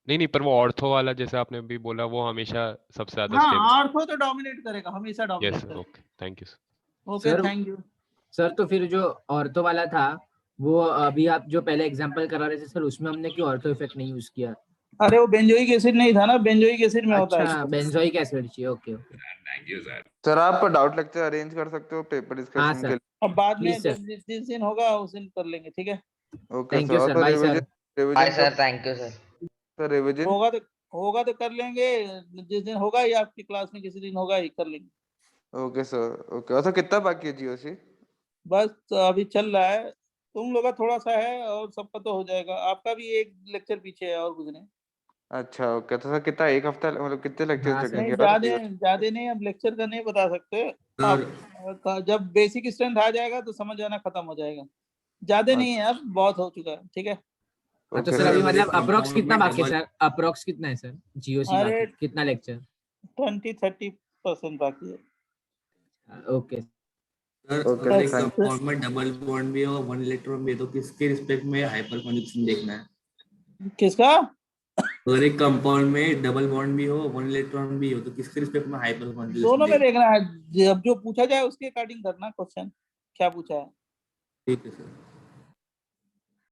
नहीं पर वो ऑर्थो वाला जैसे आपने भी बोला वो हमेशा सबसे ज्यादा हाँ, स्टेबल। आर्थो तो डोमिनेट करेगा, हमेशा डोमिनेट यस करेगा। Okay, thank you sir. Okay, sir, thank you. Sir तो फिर जो ऑर्थो वाला था वो अभी आप जो पहले एग्जांपल करा रहे थे सर, उसमें हमने क्यों ऑर्थो इफेक्ट नहीं यूज किया? अरे वो बेंजोइक एसिड नहीं था ना, बेंजोइक एसिड में होता अच्छा, है। बेंजोइक एसिड चाहिए, okay okay. Thank you sir. Sir आप डाउट लेक्चर अरेंज कर सकते हो पेपर हाँ डिस्कशन के सर, लिए। अब बाद में प्लीज सर। जिस दिन होगा उस दिन कर लेंगे, ठीक है। ओके थैंक सर, यू और सर, तो bye sir. Revision bye sir, thank you sir. Sir revision होगा तो कर लेंगे, जिस दिन होगा या आपकी क्लास में किसी दिन होगा ही कर लेंगे। Okay sir, okay. और सर कितना बाकी है जीओसी? बस अभी चल रहा है, तुम लोग का थोड़ा सा है और सबका तो हो जाएगा, आपका भी एक लेक्चर पीछे है और कुछ नहीं। अच्छा ओके, तो सर कितना, एक हफ्ता मतलब कितने लेक्चर्स हाँ सर। नहीं, लगेंगे? और ज्यादा नहीं, अब लेक्चर का नहीं बता सकते। अब जब बेसिक स्ट्रेंथ आ जाएगा तो समझ जाना खत्म हो जाएगा, ज्यादा नहीं है, अब बहुत हो चुका है, ठीक है। हाँ तो ओके सर अभी सर, मतलब अप्रोक्स कितना बाकी है सर? अप्रोक्स कितना है सर जीओसी अरे बाकी, कितना लेक्चर? 20-30% बाकी है। ओके सर ओके, अगर एक थैंक कंपाउंड में डबल बॉन्ड भी हो, 1 इलेक्ट्रॉन भी है, तो किसके रिस्पेक्ट में हाइपर कॉन्जुगेशन देखना है? किसका? अगर एक कंपाउंड में डबल बॉन्ड भी हो, 1 इलेक्ट्रॉन भी हो, तो किसके रिस्पेक्ट में हाइपर कॉन्जुगेशन दोनों में देखना है? देखना है, जब जो पूछा जाए उसके अकॉर्डिंग करना क्वेश्चन, क्या पूछा है। ठीक है सर।